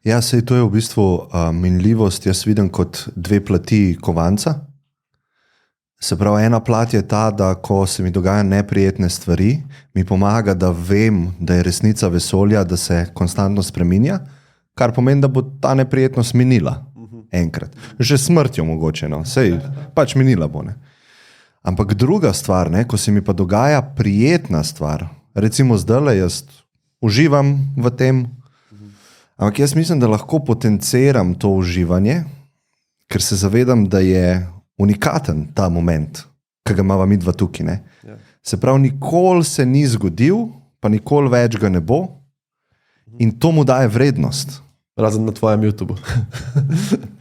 Ja, sej to je v bistvu minljivost, jaz vidim kot 2 plati kovanca. Se pravi, ena plat je ta, da ko se mi dogajajo neprijetne stvari, mi pomaga, da vem, da je resnica vesolja, da se konstantno spreminja, kar pomeni, da bo ta neprijetnost minila enkrat. Že smrtjo mogoče, no. Sej, pač minila bo, ne. Ampak druga stvar, ne, ko se mi pa dogaja prijetna stvar, recimo zdajle jaz uživam v tem, ampak jaz mislim, da lahko potenciram to uživanje, ker se zavedam, da je unikaten ta moment, ki ga imava midva tukaj. Ne? Ja. Se pravi, nikoli se ni zgodil, pa nikoli več ga ne bo in to mu daje vrednost. Razen na tvojem YouTubu.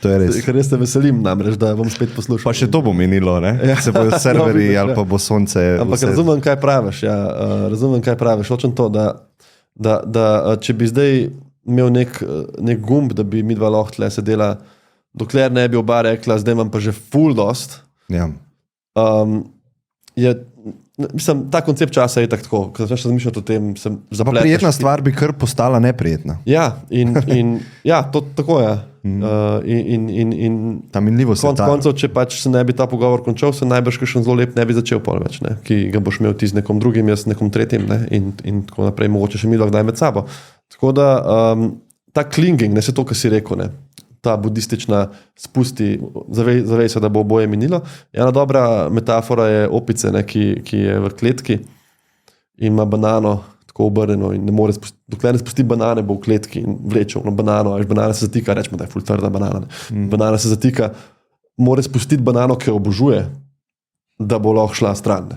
To je res. Ker res se veselim namreč, da bom spet poslušal. Pa še to bo minilo, ne? Ja. Se bojo serveri ali pa bo sonce. Ampak razumem, kaj praviš. Ja. Razumem, kaj praviš. Hočem to, da če bi zdaj imel nek gumb, da bi midva lahko tle sedela, dokler ne bi oba rekla, zdaj imam pa že full dost. Ja. Mislim, ta koncept časa je tako, ko začneš razmišljati o tem, sem zapleteš. Prijetna stvar bi kar postala neprijetna. Ja, in ja, to tako je. Ta minljivost je ta. Koncev, če pač se ne bi ta pogovor končal, se najbrž kakšen zelo lep ne bi začel pol več, ne? Ki ga boš imel ti z nekom drugim, jaz z nekom tretjim, ne? In tako naprej, mogoče še midva kdaj med sabo. Tako da ta clinging, ne se to, kar si rekel, ne? Ta budistična spusti, zavej se, da bo oboje minilo. Ena dobra metafora je opice, ne, ki je v kletki in ima banano tako obrnjeno in ne more spustiti, dokler ne spusti banane, bo v kletki in vleče ono banano, až banana se zatika, rečemo, da je ful tvrda banana. Banana se zatika, mora spustiti banano, ki jo obožuje, da bo lahko šla stran.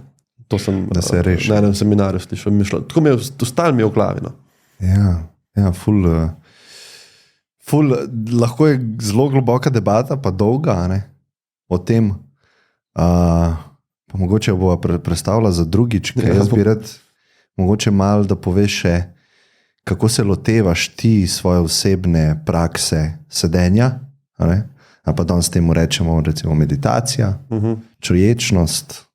To sem na enem seminarju slišal. Tako mi je, ostalo mi je v glavi. No. Ja. Ja, lahko je zelo globoka debata, pa dolga, a ne, o tem. Pa mogoče bo predstavila za drugič, ker jaz bi rad mogoče malo, da poveš še, kako se lotevaš ti svoje osebne prakse sedenja, a ne? Ali pa danes temu rečemo recimo meditacija, čuječnost,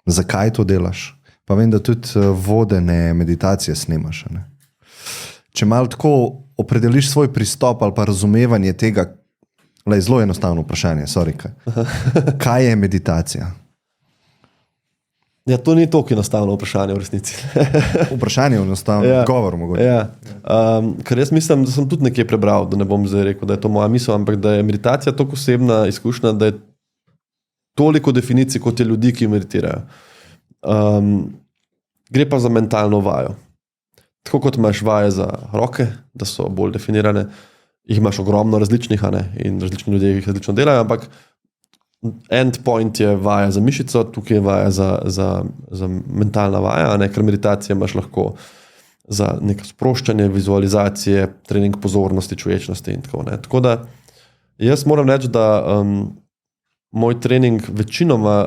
zakaj to delaš. Pa vem, da tudi vodene meditacije snemaš. A ne? Če malo tako opredeliš svoj pristop ali pa razumevanje tega, zelo enostavno vprašanje, kaj je meditacija? Ja, to ni toliko enostavno vprašanje v resnici. Vprašanje je enostavno, odgovor mogoče. Ja. Ker jaz mislim, da sem tudi nekje prebral, da ne bom zdaj rekel, da je to moja misel, ampak da je meditacija toliko osebna izkušnja, da je toliko definicij, kot je ljudi, ki meditirajo. Gre pa za mentalno vajo. Tako kot imaš vaje za roke, da so bolj definirane, jih imaš ogromno različnih, in različni ljudje jih različno delajo, ampak endpoint je vaja za mišico, tukaj je vaja za mentalna vaja, ker meditacije imaš lahko za neko sproščanje, vizualizacije, trening pozornosti, čuječnosti in tako. Tako da jaz moram reči, da moj trening večinoma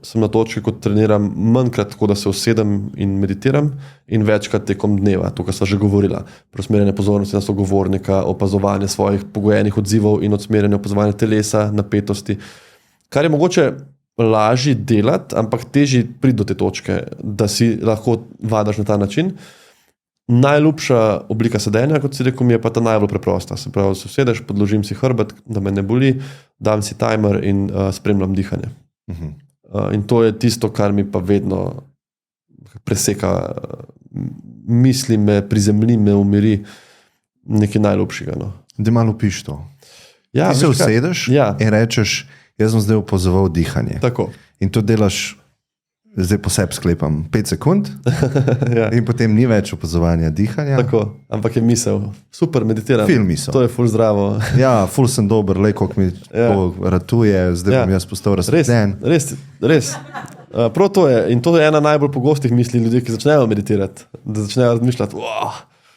sem na točki, ko treniram manjkrat tako, da se usedem in meditiram in večkrat tekom dneva, to, kar sva že govorila, preusmerjanje pozornosti na sogovornika, opazovanje svojih pogojenih odzivov in odsmerjanje opazovanja telesa, napetosti, kar je mogoče lažje delati, ampak težje priti do te točke, da si lahko vadaš na ta način. Najljubša oblika sedenja, kot si rekel, mi je pa ta najbolj preprosta. Se pravi, se usedeš, podložim si hrbet, da me ne boli, dam si timer in spremljam dihanje. In to je tisto, kar mi pa vedno preseka misli, me prizemlji, me umiri, nekaj najljubšega. No. Da malo piš to. Ja, ti se usedeš in rečeš, jaz sem zdaj opazoval dihanje. Tako. In to delaš, zdaj posebej sklepam, 5 sekund in potem ni več opazovanja dihanja. Tako, ampak je misel. Super, meditiram. Fil misel. To je ful zdravo. Ja, ful sem dober, koliko mi to ratuje, zdaj bom jaz postal razsvetljen. Res. Prav to je. In to je ena najbolj pogostih misli ljudi, ki začnejo meditirati. Da začnejo razmišljati,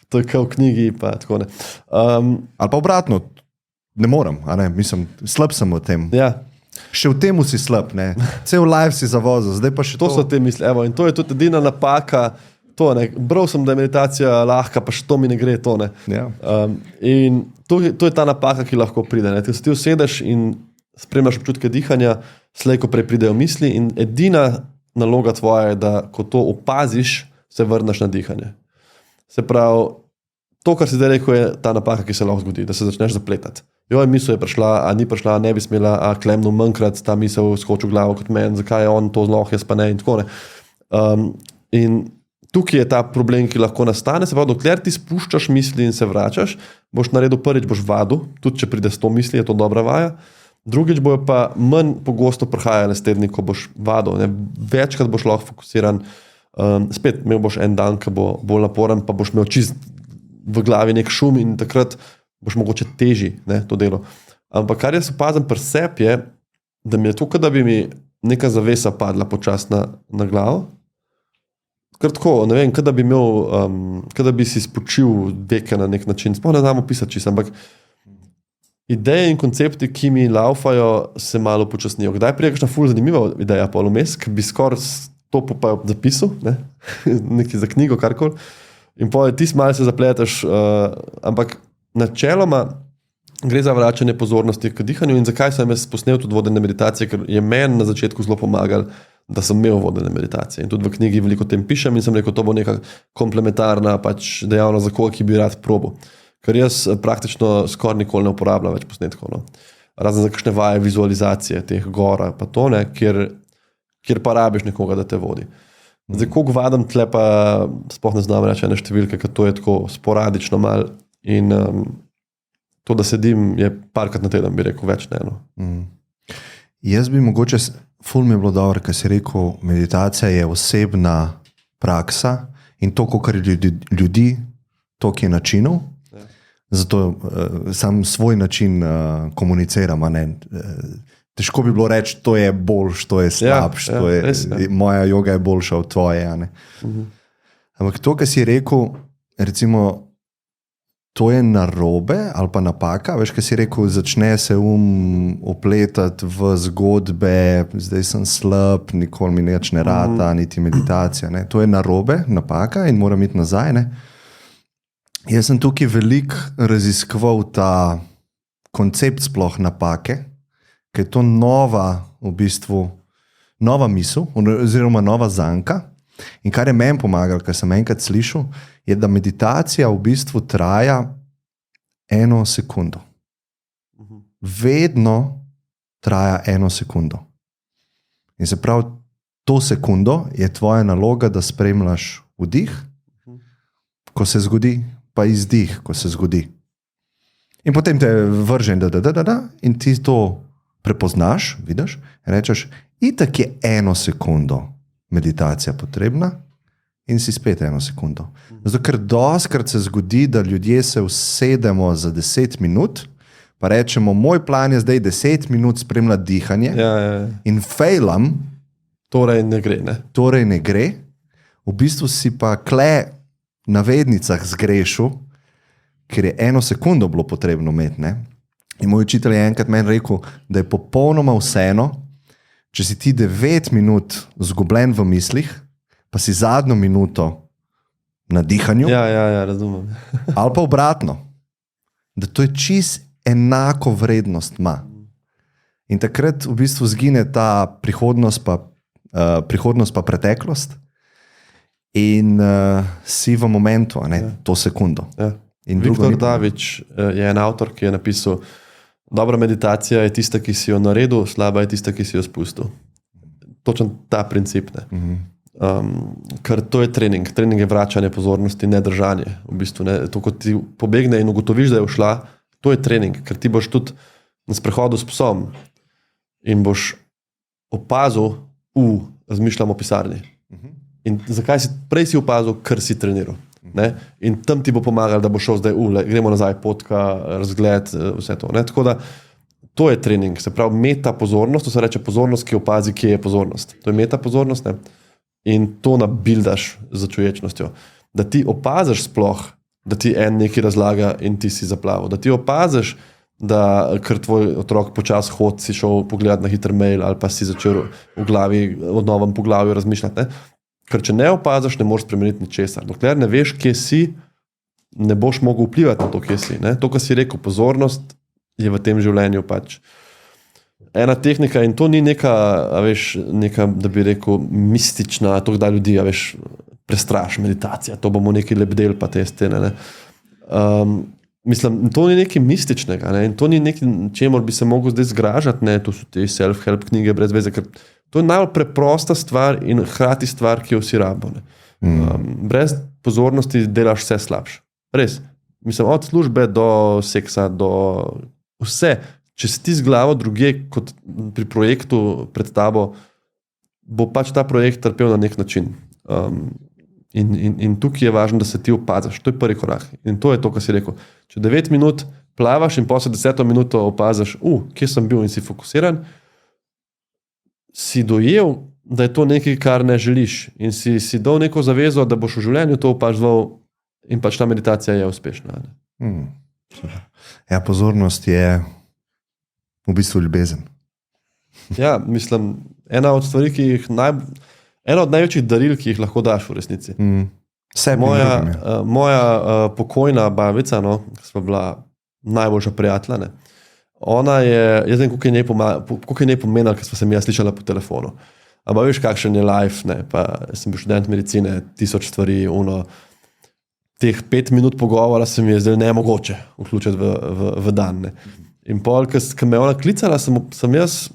to je kao v knjigi, pa tako ne. Ali pa obratno, ne morem, mislim, slab sem v tem. Ja. Še v tem si slab, ne? Cel live si zavozil, zdaj pa še to. To so te misli, in to je tudi edina napaka, bral sem, da je meditacija lahka, pa še to mi ne gre, to ne. Ja. In to je ta napaka, ki lahko pride, ne? Ti usedeš in spremljaš občutke dihanja, slej ko prej pridejo misli in edina naloga tvoja je, da ko to opaziš, se vrneš na dihanje. Se pravi, to, kar si zdaj rekel, je ta napaka, ki se lahko zgodi, da se začneš zapletati. Misel je prišla, a ni prišla, ne bi smela, a klemno manjkrat ta misel skoči v glavo kot meni, zakaj je on to zelo, jaz pa ne in tako ne. In tukaj je ta problem, ki lahko nastane, se pravi, dokler ti spuščaš misli in se vračaš, boš naredil prvič, boš vadil, tudi če pride 100 misli, je to dobra vaja, drugič bojo pa manj pogosto prihajale s tedni, ko boš vadil, ne? Večkrat boš lahko fokusiran, spet imel boš en dan, ki bo bolj naporen, pa boš imel čist v glavi nek šum in takrat boš mogoče teži, ne, to delo. Ampak kar jaz opazim pri sebi je, da mi je to, da bi mi neka zavesa padla počasi na glavo. Kar tako, ne vem, da bi imel, da bi si spočil veke na nek način. Sploh ne znam opisati čisto, ampak ideje in koncepti, ki mi laufajo, se malo počasnijo. Kdaj prije kakšna ful zanimiva ideja, polomes, ki bi skoraj to pa zapisal, ne? Nekaj za knjigo, karkoli. In potem ti malo se zapleteš, ampak načeloma gre za vračanje pozornosti k dihanju in zakaj sem jaz posnel tudi vodene meditacije, ker je meni na začetku zelo pomagal, da sem imel vodene meditacije. In tudi v knjigi veliko o tem pišem in sem rekel, to bo neka komplementarna dejavnost za koga, ki bi rad probil. Ker jaz praktično skoraj nikoli ne uporabljam več posnetkov. No. Razen za kakšne vaje vizualizacije teh gora, pa to ne, kjer pa rabiš nekoga, da te vodi. Zdaj, koliko vadam tle, pa sploh ne znam reči ene številke, ker to je tako sporadično malo. In to, da sedim, je parkrat na teden, bi rekel, več ne. No. Jaz bi mogoče, ful mi je bilo dobro, ker si rekel, meditacija je osebna praksa in to, kar je ljudi, toliko je načinov, zato sam svoj način komuniciram, težko bi bilo reči, to je boljš, to je slabš, moja joga je boljša od tvoje. Ampak to, kar si rekel, recimo, to je narobe ali pa napaka. Veš, kaj si rekel, začne se opletati v zgodbe, zdaj sem slab, nikoli mi nič ne rata, niti meditacija. Ne. To je narobe, napaka in moram iti nazaj. Ne. Jaz sem tukaj veliko raziskoval ta koncept sploh napake, ker je to nova misel, oziroma nova zanka. In kar je meni pomagalo, kar sem enkrat slišal, je, da meditacija v bistvu traja 1 sekundo. Vedno traja 1 sekundo. In se pravi, to sekundo je tvoja naloga, da spremljaš vdih, ko se zgodi, pa izdih, ko se zgodi. In potem te vrže in ti to prepoznaš, vidiš, in rečeš, itak je 1 sekundo meditacija potrebna in si spet 1 sekundo. Zato, ker doskrat se zgodi, da ljudje se usedemo za 10 minut, pa rečemo, moj plan je zdaj 10 minut spremljati dihanje in failam. Torej ne gre, ne? Torej ne gre. V bistvu si pa na vednicah zgrešil, ker je 1 sekundo bilo potrebno imeti. Ne? In moj učitelj je enkrat meni rekel, da je popolnoma vseeno, če si ti 9 minut zgubljen v mislih, pa si zadnjo minuto na dihanju. Ja, razumem. Ali pa obratno, da to je čist enako vrednost ima. In takrat v bistvu zgine ta prihodnost pa preteklost in si v momentu, a ne to sekundo. Ja. Viktor Davič je en avtor, ki je napisal, dobra meditacija je tista, ki si jo naredil, slaba je tista, ki si jo spustil. Točno ta princip. Ker to je trening. Trening je vračanje pozornosti, ne držanje. V bistvu, ne. To, ko ti pobegne in ugotoviš, da je ušla, to je trening. Ker ti boš tudi na sprehodu s psom in boš opazil, razmišljam o pisarni. In zakaj prej si opazil, ker si treniral. Ne? In tam ti bo pomagal, da bo šel zdaj, gremo nazaj, potka, razgled, vse to. Ne? Tako da to je trening, se pravi meta pozornost, to se reče pozornost, ki opazi, kje je pozornost. To je meta pozornost, ne? In to nabildaš z čuječnostjo. Da ti opaziš sploh, da ti en nekaj razlaga in ti si zaplaval. Da ti opaziš, da ker tvoj otrok počas hod si šel pogledati na hiter mail ali pa si začel v glavi o novem poglavju razmišljati. Ne? Ker če ne opaziš, ne moreš spremeniti ničesar. Dokler ne veš, kje si, ne boš mogel vplivati na to, kje si. Ne? To, kar si rekel, pozornost je v tem življenju pač ena tehnika in to ni neka, da bi rekel, mistična, to kdaj ljudi, prestraš, meditacija, to bomo neki lebdel pa te stene. Ne? Mislim, to ni nekaj mističnega, ne? In to ni nekaj, čemor bi se mogel zdaj zgražati, ne? To so te self-help knjige brez veze, ker to je najbolj preprosta stvar in hkrati stvar, ki jo vsi rabimo. Brez pozornosti delaš vse slabše. Res. Mislim, od službe do seksa, do vse. Če si ti z glavo drugje kot pri projektu pred tabo, bo pač ta projekt trpel na nek način. In tukaj je važno, da se ti opaziš. To je prvi korak. In to je to, kar si rekel. Če 9 minut plavaš in posle 10 minuto opaziš, kje sem bil in si fokusiran, si dojel, da je to nekaj, kar ne želiš in si dal neko zavezo, da boš v življenju to opažval in pač ta meditacija je uspešna. Ja, pozornost je v bistvu ljubezen. Ja, mislim, ena od stvari, ena od največjih daril, ki jih lahko daš v resnici. Moja pokojna babica, ki smo bila najboljša prijatelja, ona je, jaz vem, koliko je njej pomenila, ker smo se mi slišala po telefonu. Ampak veš, kakšen je life, ne? Pa sem bil študent medicine, 1000 stvari, teh 5 minut pogovora se mi je zdaj nemogoče vključiti v dan. Ne? In pol, ko me ona klicala, sem jaz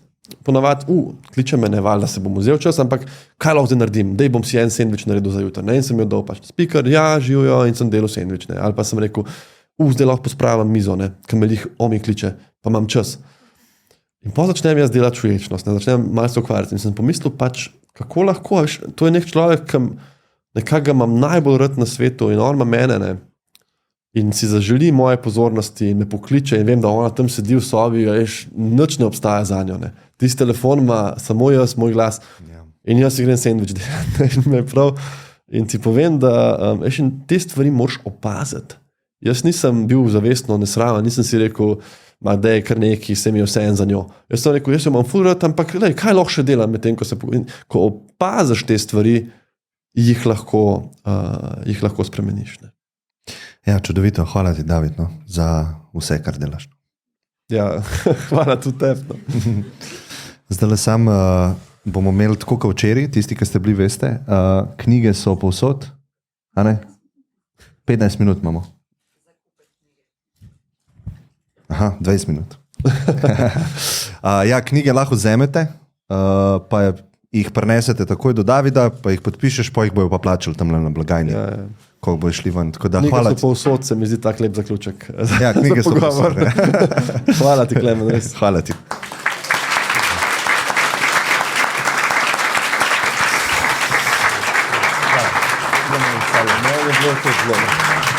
ponavadi, kliče me, ne valjda se bom vzel čas, ampak kaj lahko zdaj naredim? Dej bom si en sendvič naredil za jutro. Ne? In sem jo dal pač speaker, živijo in sem delal sendvič. Ne? Ali pa sem rekel, zdaj lahko pospravim mizo, ker me jih omi kliče, pa imam čas. In pa začnem jaz delati čuječnost, začnem malo se ukvarjati. In sem pomislil pač, kako lahko, to je nek človek, ki nekako ga imam najbolj rad na svetu in on ima mene, ne? In si zaželi moje pozornosti in me pokliče in vem, da ona tam sedi v sobi, nič ne obstaja za njo. Ne? Tisti telefon ima samo jaz, moj glas in jaz si grem sendvič delati. In ti povem, da te stvari moraš opaziti Jaz nisem bil zavestno nesramen, nisem si rekel, da je kar neki, se mi je vse en za njo. Jaz sem rekel, jaz jo imam furati, ampak lej, kaj lahko še delam med tem, ko opaziš te stvari, jih lahko spremeniš. Ne? Ja, čudovito. Hvala ti, David, no, za vse, kar delaš. Ja, hvala tudi tebi. No. Zdaj le sam bomo imeli tako kot včeraj, tisti, ki ste bili, veste, knjige so povsod, a ne? 15 minut imamo. Aha, 20 minut. Ja, knjige lahko vzamete, pa jih prenesete takoj do Davida, pa jih podpišeš, pa jih bojo pa plačali tam na blagajni, ko bojo šli ven. Knjige so povsod, se mi zdi tak lep zaključek. Ja, knjige so povsod. Hvala ti, Klemen, res. Hvala ti. Ne, je bilo to zelo.